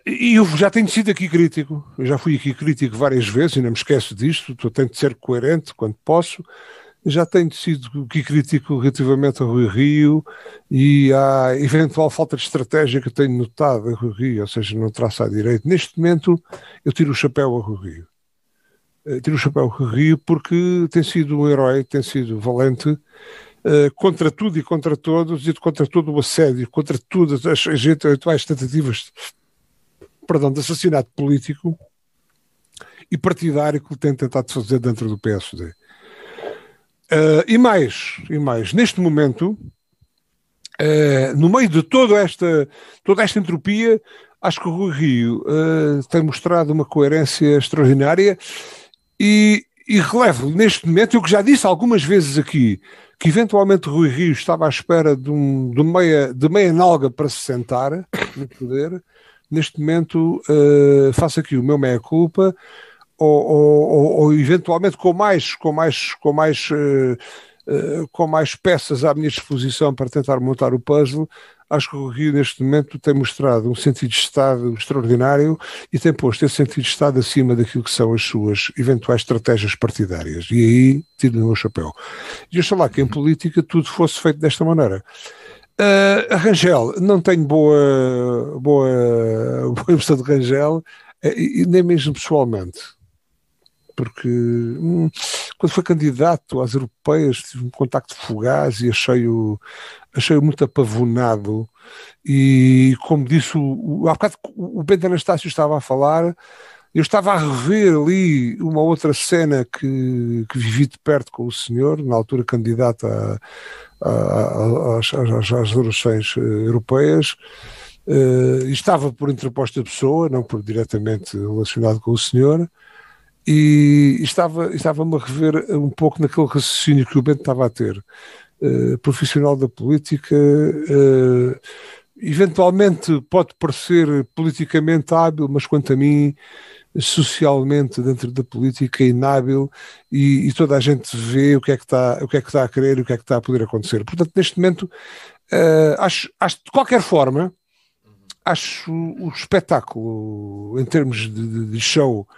e eu já tenho sido aqui crítico, eu já fui aqui crítico várias vezes e não me esqueço disto, tento ser coerente quando posso. Já tenho sido aqui crítico relativamente a Rui Rio e à eventual falta de estratégia que tenho notado a Rui Rio, ou seja, não traça à direita. Neste momento, eu tiro o chapéu a Rui Rio. Tiro o chapéu a Rui Rio porque tem sido um herói, tem sido valente, contra tudo e contra todos, e contra todo o assédio, contra todas as eventuais tentativas de assassinato político e partidário que ele tem tentado fazer dentro do PSD. E mais, neste momento, no meio de toda esta entropia, acho que o Rui Rio tem mostrado uma coerência extraordinária e relevo neste momento, eu que já disse algumas vezes aqui, que eventualmente o Rui Rio estava à espera de meia nalga para se sentar no poder. Neste momento faço aqui o meu meia-culpa, ou eventualmente com mais peças à minha disposição para tentar montar o puzzle. Acho que o Rio neste momento tem mostrado um sentido de Estado extraordinário e tem posto esse sentido de Estado acima daquilo que são as suas eventuais estratégias partidárias, e aí tiro o meu chapéu. E oxalá que em política tudo fosse feito desta maneira. A Rangel, não tenho boa impressão de Rangel, e nem mesmo pessoalmente. Porque quando foi candidato às europeias tive um contacto fugaz e achei-o muito apavonado, e como disse há bocado o Bento Anastácio estava a falar, eu estava a rever ali uma outra cena que vivi de perto com o senhor, na altura candidato às eleições europeias, e estava por interposta pessoa, não por diretamente relacionado com o senhor. E estava-me a rever um pouco naquele raciocínio que o Bento estava a ter. Profissional da política, eventualmente pode parecer politicamente hábil, mas quanto a mim, socialmente dentro da política é inábil, e toda a gente vê o que é que está a querer e o que é que está a poder acontecer. Portanto, neste momento, acho de qualquer forma, acho o espetáculo em termos de show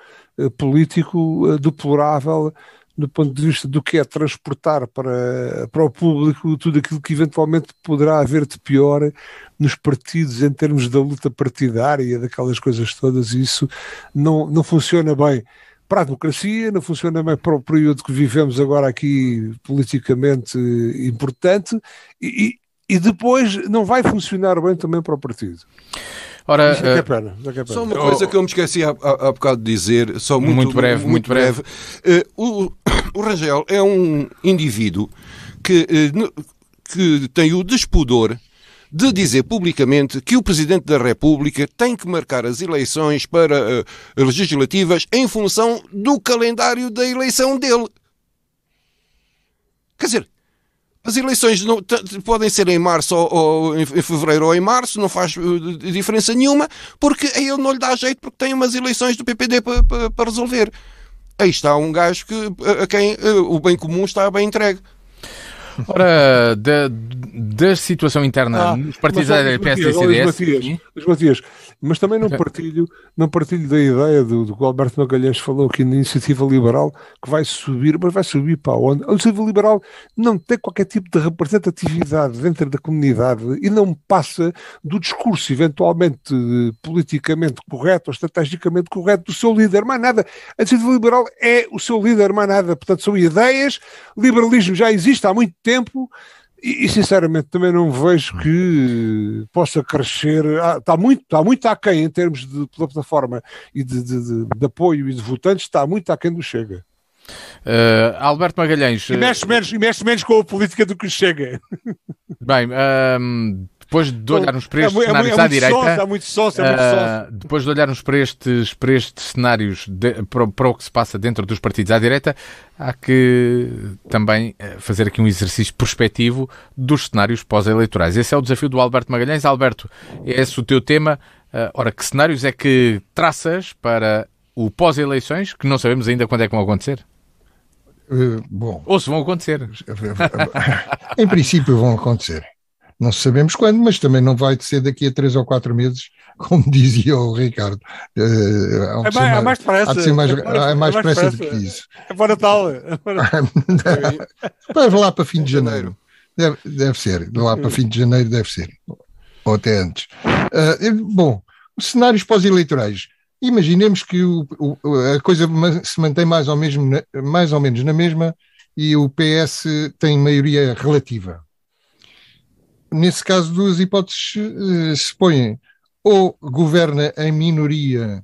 político deplorável do ponto de vista do que é transportar para o público tudo aquilo que eventualmente poderá haver de pior nos partidos em termos da luta partidária, daquelas coisas todas, e isso não funciona bem para a democracia, não funciona bem para o período que vivemos agora aqui politicamente importante e depois não vai funcionar bem também para o partido. Ora, Isso é que é pena. Só uma coisa que eu me esqueci há bocado de dizer, só muito breve. O Rangel é um indivíduo que tem o despudor de dizer publicamente que o Presidente da República tem que marcar as eleições para legislativas em função do calendário da eleição dele. Quer dizer, as eleições podem ser em março ou em fevereiro ou em março, não faz diferença nenhuma, porque a ele não lhe dá jeito porque tem umas eleições do PPD para resolver. Aí está um gajo a quem o bem comum está bem entregue. Ora, da situação interna dos partidos da PS e CDS... Luís Matias, mas também não partilho da ideia do que o Alberto Magalhães falou aqui na Iniciativa Liberal, que vai subir, mas vai subir para onde? A Iniciativa Liberal não tem qualquer tipo de representatividade dentro da comunidade e não passa do discurso eventualmente politicamente correto ou estrategicamente correto do seu líder, mais nada. A Iniciativa Liberal é o seu líder, mais nada. Portanto, são ideias, o liberalismo já existe há muito tempo e sinceramente também não vejo que possa crescer. Está muito aquém em termos de plataforma e de apoio e de votantes, está muito aquém do Chega. Alberto Magalhães... E mexe menos com a política do que o Chega. Bem, depois de olharmos para estes cenários à direita... Depois de olharmos para estes cenários, para o que se passa dentro dos partidos à direita, há que também fazer aqui um exercício prospectivo dos cenários pós-eleitorais. Esse é o desafio do Alberto Magalhães. Alberto, é esse o teu tema. Ora, que cenários é que traças para o pós-eleições, que não sabemos ainda quando é que vão acontecer? Bom, ou se vão acontecer. Em princípio vão acontecer. Não sabemos quando, mas também não vai ser daqui a 3 ou 4 meses, como dizia o Ricardo. Há mais pressa. Há mais pressa do que isso. É para Natal. Para lá para fim de janeiro. Deve ser. Lá para fim de janeiro deve ser. Ou até antes. Bom, os cenários pós-eleitorais. Imaginemos que a coisa se mantém mais ou menos na mesma e o PS tem maioria relativa. Nesse caso, duas hipóteses se põem. Ou governa em minoria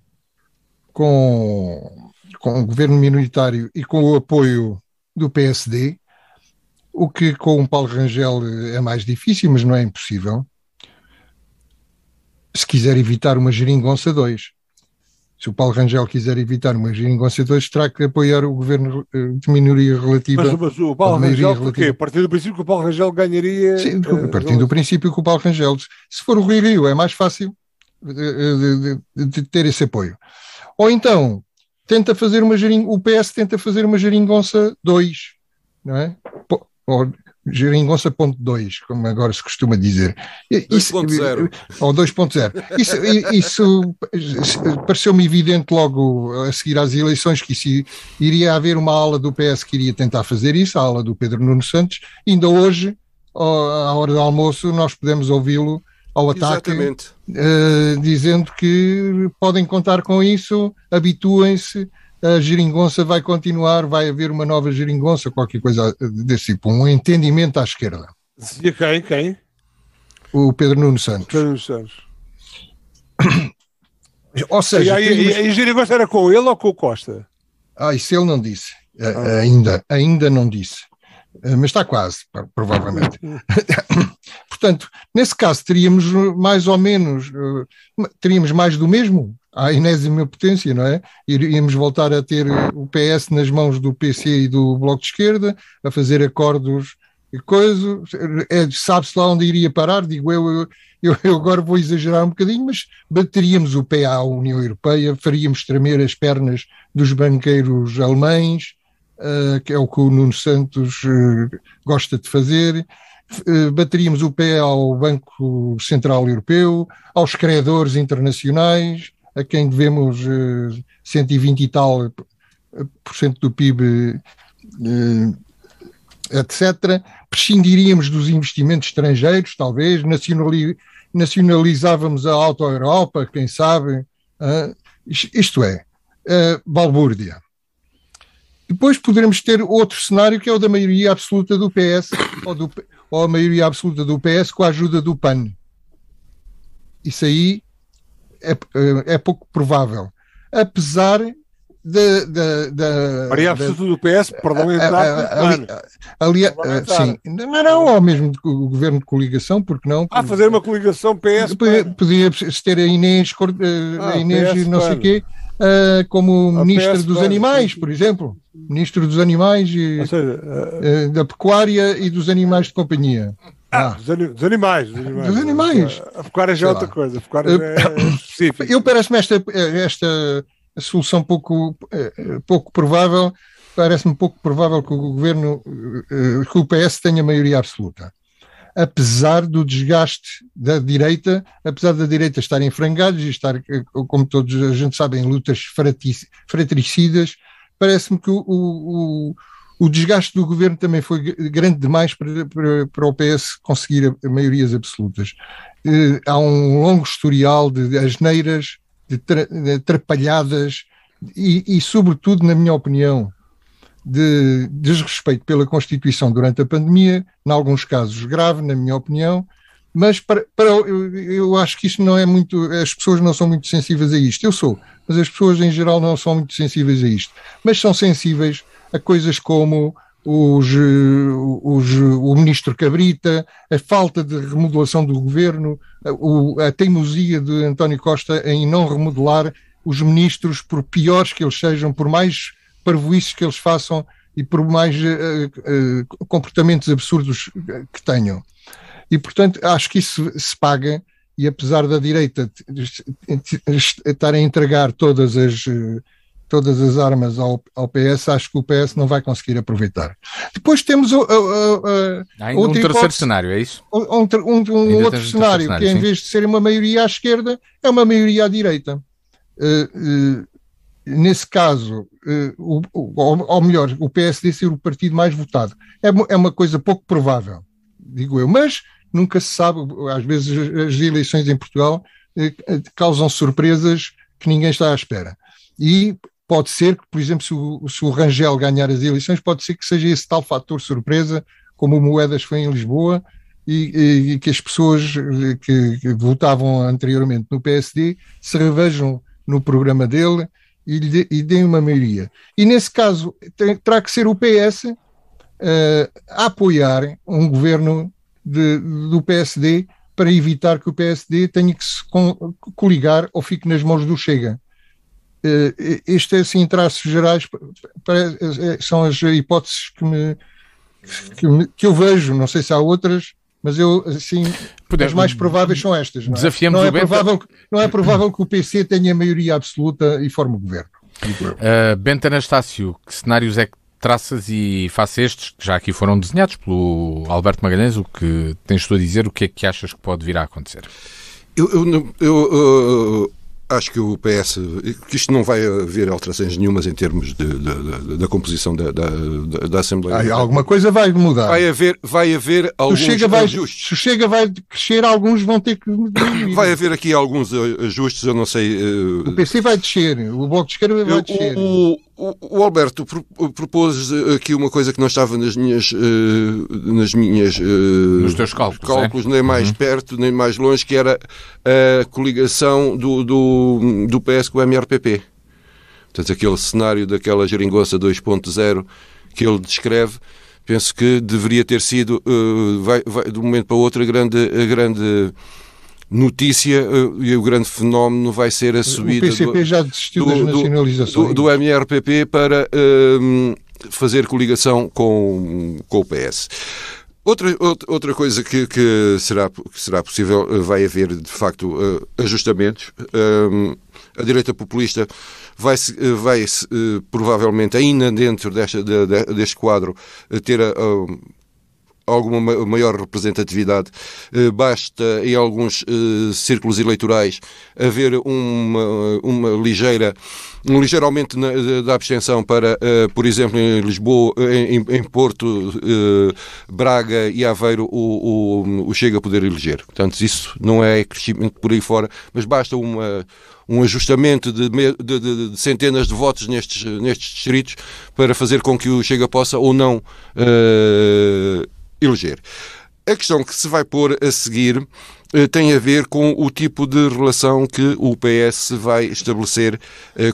com um governo minoritário e com o apoio do PSD, o que com o Paulo Rangel é mais difícil, mas não é impossível, se quiser evitar uma geringonça 2. Se o Paulo Rangel quiser evitar uma geringonça 2, terá que apoiar o governo de minoria relativa. Mas o Paulo Rangel, porquê? Partindo do princípio que o Paulo Rangel ganharia... Sim, partindo do princípio que o Paulo Rangel... Se for o Rui Rio, é mais fácil de ter esse apoio. Ou então, o PS tenta fazer uma geringonça 2, não é? Ou geringonça ponto 2, como agora se costuma dizer. 2.0. Ou 2.0. Isso pareceu-me evidente logo a seguir às eleições que iria haver uma ala do PS que iria tentar fazer isso, a ala do Pedro Nuno Santos. Ainda hoje, à hora do almoço, nós podemos ouvi-lo ao ataque, dizendo que podem contar com isso, habituem-se, a geringonça vai continuar, vai haver uma nova geringonça, qualquer coisa desse tipo, um entendimento à esquerda. Dizia quem? O Pedro Nuno Santos. Pedro Nuno Santos. Ou seja... E a geringonça era com ele ou com o Costa? Isso ele não disse. Ainda não disse. Mas está quase, provavelmente. Portanto, nesse caso, teríamos mais ou menos, teríamos mais do mesmo, à enésima potência, não é? Iríamos voltar a ter o PS nas mãos do PC e do Bloco de Esquerda, a fazer acordos e coisas. Sabe-se lá onde iria parar, digo eu agora vou exagerar um bocadinho, mas bateríamos o pé à União Europeia, faríamos tremer as pernas dos banqueiros alemães, que é o que o Nuno Santos gosta de fazer, bateríamos o pé ao Banco Central Europeu, aos credores internacionais, a quem devemos 120 e tal % do PIB, etc. Prescindiríamos dos investimentos estrangeiros, talvez, nacionalizávamos a Auto Europa, quem sabe, isto é, balbúrdia. Depois poderemos ter outro cenário, que é o da maioria absoluta do PS, ou a maioria absoluta do PS com a ajuda do PAN. Isso aí é pouco provável. Apesar da maioria absoluta do PS parlamentar. Sim, não ao mesmo o governo de coligação, porque não? Fazer uma coligação PS. Podia-se ter a Inês PS, não sei o quê, como ministra dos animais, por exemplo. Ministro dos animais, da pecuária e dos animais de companhia. Dos animais. Dos animais. A pecuária já é outra coisa. A pecuária é específica. Eu parece-me esta solução pouco provável. Parece-me pouco provável que o governo, que o PS tenha maioria absoluta. Apesar do desgaste da direita, apesar da direita estar em frangalhos e estar, como todos a gente sabe, em lutas fratricidas, parece-me que o desgaste do governo também foi grande demais para o PS conseguir maiorias absolutas. Há um longo historial de asneiras, de atrapalhadas e, sobretudo, na minha opinião, de desrespeito pela Constituição durante a pandemia, em alguns casos grave, na minha opinião, mas eu acho que isto não é muito, as pessoas não são muito sensíveis a isto. Eu sou, mas as pessoas em geral não são muito sensíveis a isto, mas são sensíveis a coisas como o ministro Cabrita, a falta de remodelação do governo, a teimosia de António Costa em não remodelar os ministros, por piores que eles sejam, por mais parvoíces que eles façam e por mais comportamentos absurdos que tenham. E, portanto, acho que isso se paga, e apesar da direita estar a entregar todas as armas ao PS, acho que o PS não vai conseguir aproveitar. Depois temos um terceiro cenário, é isso? Um outro cenário, que em vez de ser uma maioria à esquerda, é uma maioria à direita. Nesse caso, ou melhor, o PSD ser o partido mais votado. É uma coisa pouco provável, digo eu, mas nunca se sabe. Às vezes as eleições em Portugal causam surpresas que ninguém está à espera. E pode ser que, por exemplo, se o Rangel ganhar as eleições, pode ser que seja esse tal fator surpresa, como o Moedas foi em Lisboa, e que as pessoas que votavam anteriormente no PSD se revejam no programa dele e deem uma maioria. E nesse caso terá que ser o PS a apoiar um governo do PSD para evitar que o PSD tenha que se coligar ou fique nas mãos do Chega. Este, assim, em traços gerais, são as hipóteses que eu vejo. Não sei se há outras, mas eu, assim, as mais prováveis são estas. Não é provável que o PC tenha maioria absoluta e forme o governo. Bento Anastácio, que cenários é que traças e face estes, que já aqui foram desenhados pelo Alberto Magalhães, o que tens tu a dizer, o que é que achas que pode vir a acontecer? Eu acho que o PS, que isto não vai haver alterações nenhumas em termos da composição da Assembleia. Alguma coisa vai mudar. Vai haver alguns ajustes. Se o Chega vai crescer, alguns vão ter que... Vai haver aqui alguns ajustes, eu não sei... O PC vai descer, o Bloco de Esquerda vai descer. O Alberto propôs aqui uma coisa que não estava nos teus cálculos, nem mais perto, nem mais longe, que era a coligação do PS com o MRPP. Portanto, aquele cenário daquela geringonça 2.0 que ele descreve, penso que deveria ter sido, de um momento para o outro, a grande notícia e o grande fenómeno vai ser a subida o PCP já desistiu das nacionalizações do MRPP para fazer coligação com o PS. Outra coisa que será possível, vai haver de facto ajustamentos. A direita populista vai provavelmente, ainda dentro deste quadro, ter alguma maior representatividade. Basta, em alguns círculos eleitorais, haver um ligeiro aumento da abstenção para, por exemplo, em Lisboa, em Porto, Braga e Aveiro, o Chega a poder eleger. Portanto, isso não é crescimento por aí fora, mas basta um ajustamento de centenas de votos nestes distritos para fazer com que o Chega possa ou não eleger. A questão que se vai pôr a seguir tem a ver com o tipo de relação que o PS vai estabelecer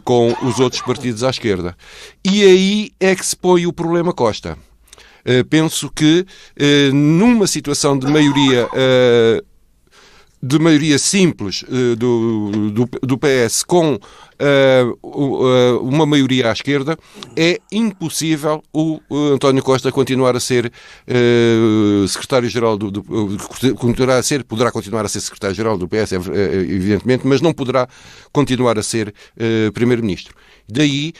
com os outros partidos à esquerda. E aí é que se põe o problema Costa. Penso que numa situação de maioria simples do PS com uma maioria à esquerda, é impossível o António Costa continuar a ser secretário-geral poderá continuar a ser secretário-geral do PS, evidentemente, mas não poderá continuar a ser primeiro-ministro. Daí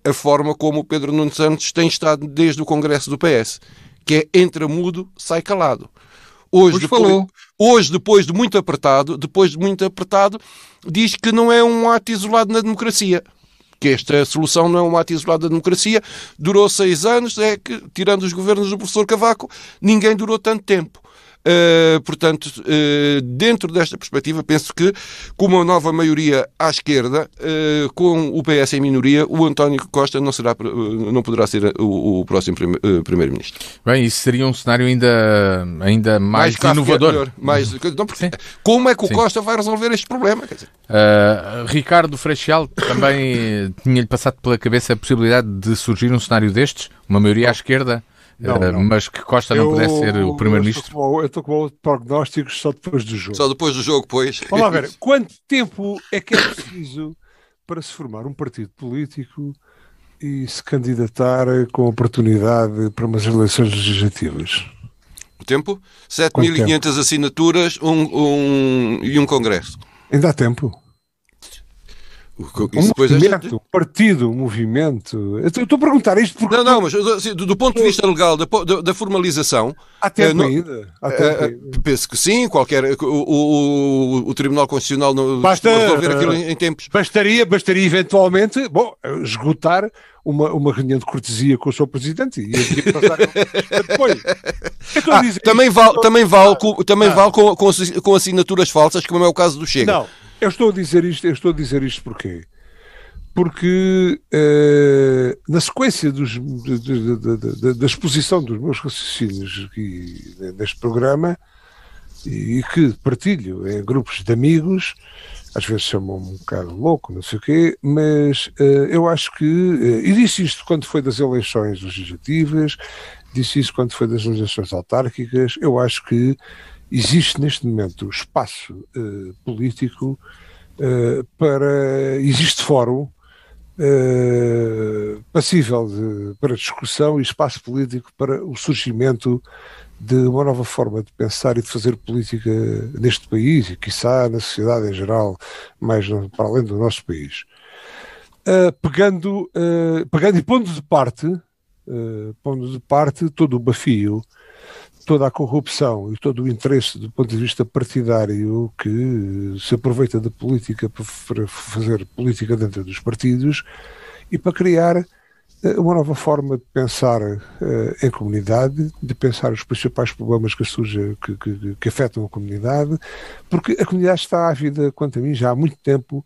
a forma como o Pedro Nuno Santos tem estado desde o Congresso do PS, que é entra mudo, sai calado. Hoje, depois de muito apertado, diz que não é um ato isolado na democracia. Que esta solução não é um ato isolado da democracia. Durou 6 anos, que, tirando os governos do professor Cavaco, ninguém durou tanto tempo. Portanto, dentro desta perspectiva, penso que com uma nova maioria à esquerda, com o PS em minoria, o António Costa não poderá ser o próximo primeiro-ministro. Bem, isso seria um cenário ainda mais inovador. Como é que o Costa vai resolver este problema? Quer dizer? Ricardo Freixal também tinha-lhe passado pela cabeça a possibilidade de surgir um cenário destes, uma maioria à esquerda? Não. Mas que Costa não pudesse ser o primeiro-ministro? Eu estou com outro prognósticos só depois do jogo. Só depois do jogo, pois. Vamos lá ver, quanto tempo é que é preciso para se formar um partido político e se candidatar com oportunidade para umas eleições legislativas? O tempo? 7.500 assinaturas e um congresso. Ainda há tempo. Um movimento. Eu estou a perguntar isto porque... Não, mas do ponto de vista legal, da formalização... Há tempo ainda. Penso que sim, o Tribunal Constitucional não resolver aquilo em tempos. Bastaria eventualmente, esgotar uma reunião de cortesia com o seu Presidente e passar depois. Também vale com assinaturas falsas, como é o caso do Chega. Não. Eu estou a dizer isto porquê? Porque na sequência da exposição dos meus raciocínios aqui neste programa, e que partilho em grupos de amigos, às vezes chamam-me um bocado louco, não sei o quê, mas eu acho que, e disse isto quando foi das eleições legislativas, disse isso quando foi das eleições autárquicas, eu acho que existe neste momento espaço político existe fórum passível para discussão e espaço político para o surgimento de uma nova forma de pensar e de fazer política neste país e, quiçá, na sociedade em geral, mais para além do nosso país. Pegando e pondo de parte todo o bafio, toda a corrupção e todo o interesse do ponto de vista partidário que se aproveita da política para fazer política dentro dos partidos e para criar uma nova forma de pensar em comunidade, de pensar os principais problemas que surgem, que afetam a comunidade, porque a comunidade está ávida, quanto a mim, já há muito tempo,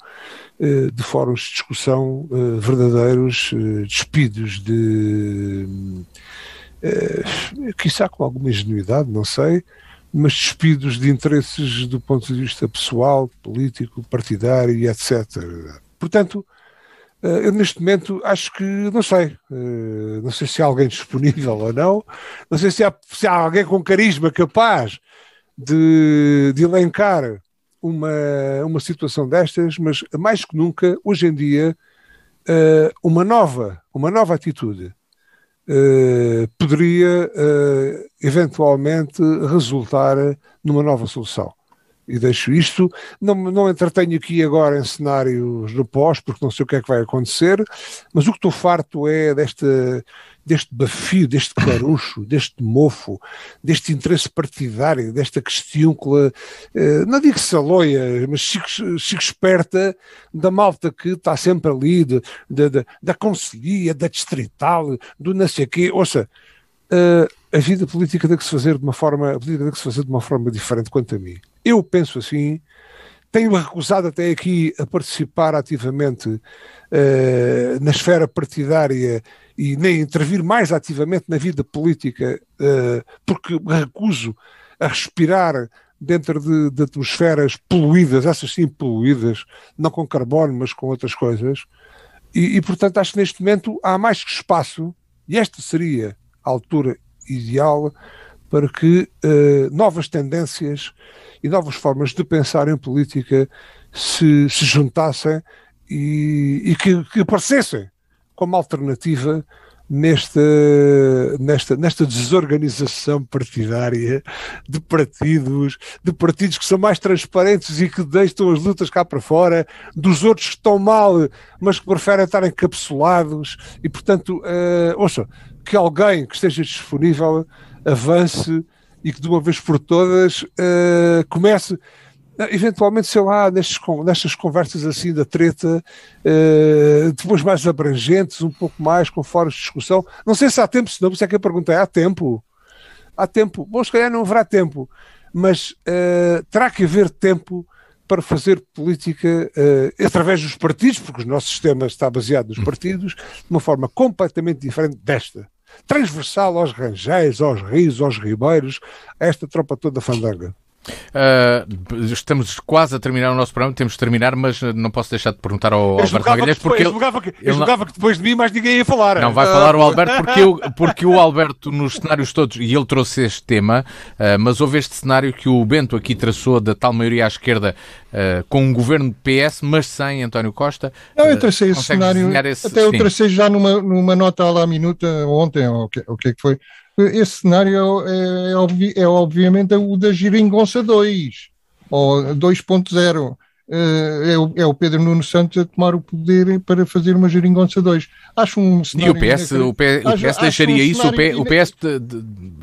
de fóruns de discussão verdadeiros, despidos de... quiçá com alguma ingenuidade, não sei, mas despidos de interesses do ponto de vista pessoal, político, partidário e etc. Portanto, eu neste momento acho que, não sei se há alguém disponível ou não sei se há alguém com carisma capaz de elencar uma situação destas, mas mais que nunca, hoje em dia, uma nova atitude poderia eventualmente resultar numa nova solução. E deixo isto, não entretenho aqui agora em cenários no pós, porque não sei o que é que vai acontecer, mas o que estou farto é deste bafio, deste carucho, deste mofo, deste interesse partidário, desta questiúncula, não digo saloia, mas chico esperta, da malta que está sempre ali, da conselhia, da distrital, do não sei quê. Ouça, a vida política tem que se fazer de uma forma diferente quanto a mim. Eu penso assim, tenho recusado até aqui a participar ativamente na esfera partidária e nem intervir mais ativamente na vida política, porque me recuso a respirar dentro de atmosferas poluídas, essas sim poluídas, não com carbono, mas com outras coisas. E, portanto, acho que neste momento há mais que espaço, e esta seria a altura ideal para que novas tendências e novas formas de pensar em política se juntassem e que aparecessem como alternativa nesta desorganização partidária de partidos que são mais transparentes e que deixam as lutas cá para fora, dos outros que estão mal, mas que preferem estar encapsulados, e portanto, ouça, que alguém que esteja disponível avance e que de uma vez por todas comece, eventualmente, sei lá, nestas conversas assim da treta, depois mais abrangentes, um pouco mais, com fóruns de discussão. Não sei se há tempo, senão, por isso é que a pergunta é: há tempo? Há tempo. Bom, se calhar não haverá tempo, mas terá que haver tempo para fazer política através dos partidos, porque o nosso sistema está baseado nos partidos, de uma forma completamente diferente desta. Transversal aos Rangéis, aos Rios, aos Ribeiros, a esta tropa toda fandanga. Estamos quase a terminar o nosso programa, temos de terminar, mas não posso deixar de perguntar ao Alberto Magalhães, porque eu julgava que depois de mim mais ninguém ia falar. Não vai falar o Alberto, porque o Alberto, nos cenários todos, e ele trouxe este tema, mas houve este cenário que o Bento aqui traçou, da tal maioria à esquerda, com um governo de PS, mas sem António Costa. Não, eu tracei esse cenário, até eu tracei já numa nota à la minuta ontem, ou o que é que foi. Esse cenário é obviamente o da Geringonça 2, ou 2.0. É o Pedro Nuno Santos a tomar o poder para fazer uma Geringonça 2. Acho um cenário... E o PS deixaria isso? O PS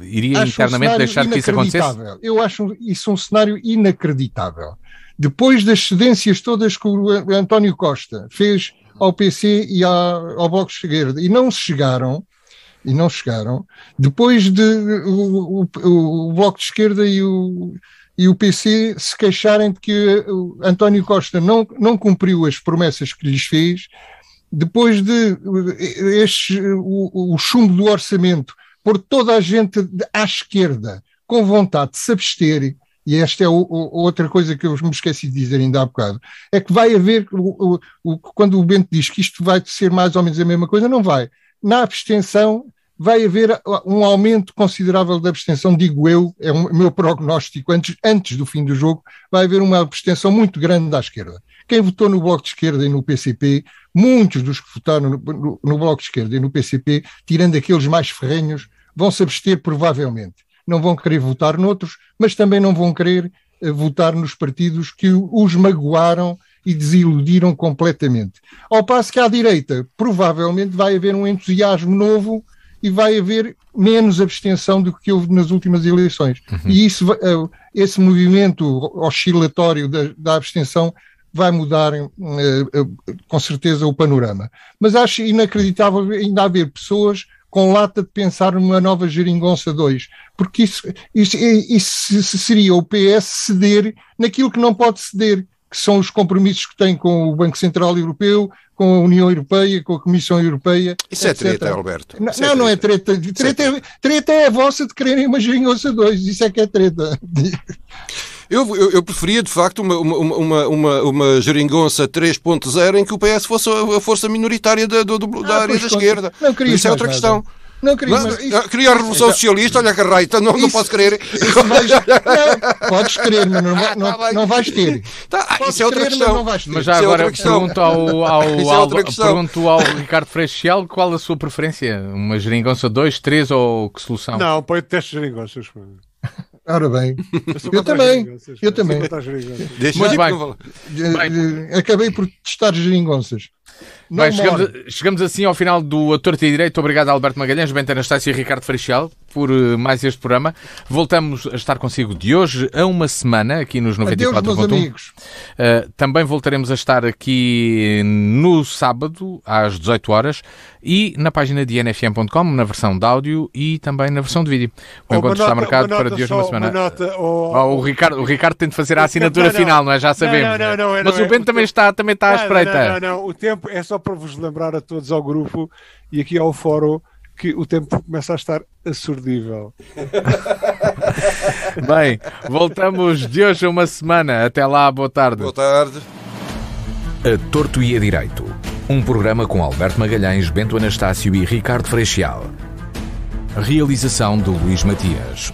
iria internamente deixar que isso acontecesse? Eu acho isso um cenário inacreditável. Depois das cedências todas que o António Costa fez ao PC e ao Bloco de Esquerda, e não chegaram, depois de o Bloco de Esquerda e o PC se queixarem de que o António Costa não cumpriu as promessas que lhes fez, depois de o chumbo do orçamento, por toda a gente à esquerda com vontade de se abster, e esta é outra coisa que eu me esqueci de dizer ainda há bocado, é que vai haver, quando o Bento diz que isto vai ser mais ou menos a mesma coisa, não vai. Na abstenção vai haver um aumento considerável da abstenção, digo eu, é o meu prognóstico, antes do fim do jogo, vai haver uma abstenção muito grande à esquerda. Quem votou no Bloco de Esquerda e no PCP, muitos dos que votaram no Bloco de Esquerda e no PCP, tirando aqueles mais ferrenhos, vão se abster provavelmente. Não vão querer votar noutros, mas também não vão querer votar nos partidos que os magoaram e desiludiram completamente. Ao passo que à direita, provavelmente vai haver um entusiasmo novo e vai haver menos abstenção do que houve nas últimas eleições. E esse movimento oscilatório da abstenção vai mudar com certeza o panorama. Mas acho inacreditável ainda haver pessoas com lata de pensar numa nova Geringonça 2, porque isso seria o PS ceder naquilo que não pode ceder, que são os compromissos que tem com o Banco Central Europeu, com a União Europeia, com a Comissão Europeia. Isso etc. É treta, Alberto. Não é treta. Treta é a vossa de quererem uma Geringonça 2, isso é que é treta. Eu preferia, de facto, uma Geringonça 3.0 em que o PS fosse a força minoritária da área da esquerda. Isso é outra questão. Não queria, queria a Revolução Socialista, olha que raio, não posso querer. Podes querer, mas não vais ter. Isso é outra questão. Mas já agora pergunto ao Ricardo Freixel qual a sua preferência? Uma Geringonça 2, 3 ou que solução? Não, põe testes geringonças. Ora bem, eu também. Muito bem. Acabei por testar geringonças. Não Bem, chegamos assim ao final do A Torto e Direito. Obrigado a Alberto Magalhães, Bento Anastácio e Ricardo Freixal por mais este programa. Voltamos a estar consigo de hoje a uma semana aqui nos 94.1. Adeus, meus amigos. Também voltaremos a estar aqui no sábado às 18 horas e na página de nfm.com, na versão de áudio e também na versão de vídeo. O encontro está marcado para de hoje uma semana. O Ricardo tem de fazer a assinatura final, não é? Já sabemos. Não, mas o Bento também está à espreita. Não. O tempo é só para vos lembrar a todos ao grupo e aqui ao fórum que o tempo começa a estar assurdível. Bem, voltamos de hoje a uma semana. Até lá, boa tarde. Boa tarde. A Torto e a Direito. Um programa com Alberto Magalhães, Bento Anastácio e Ricardo Freixal. Realização de Luís Matias.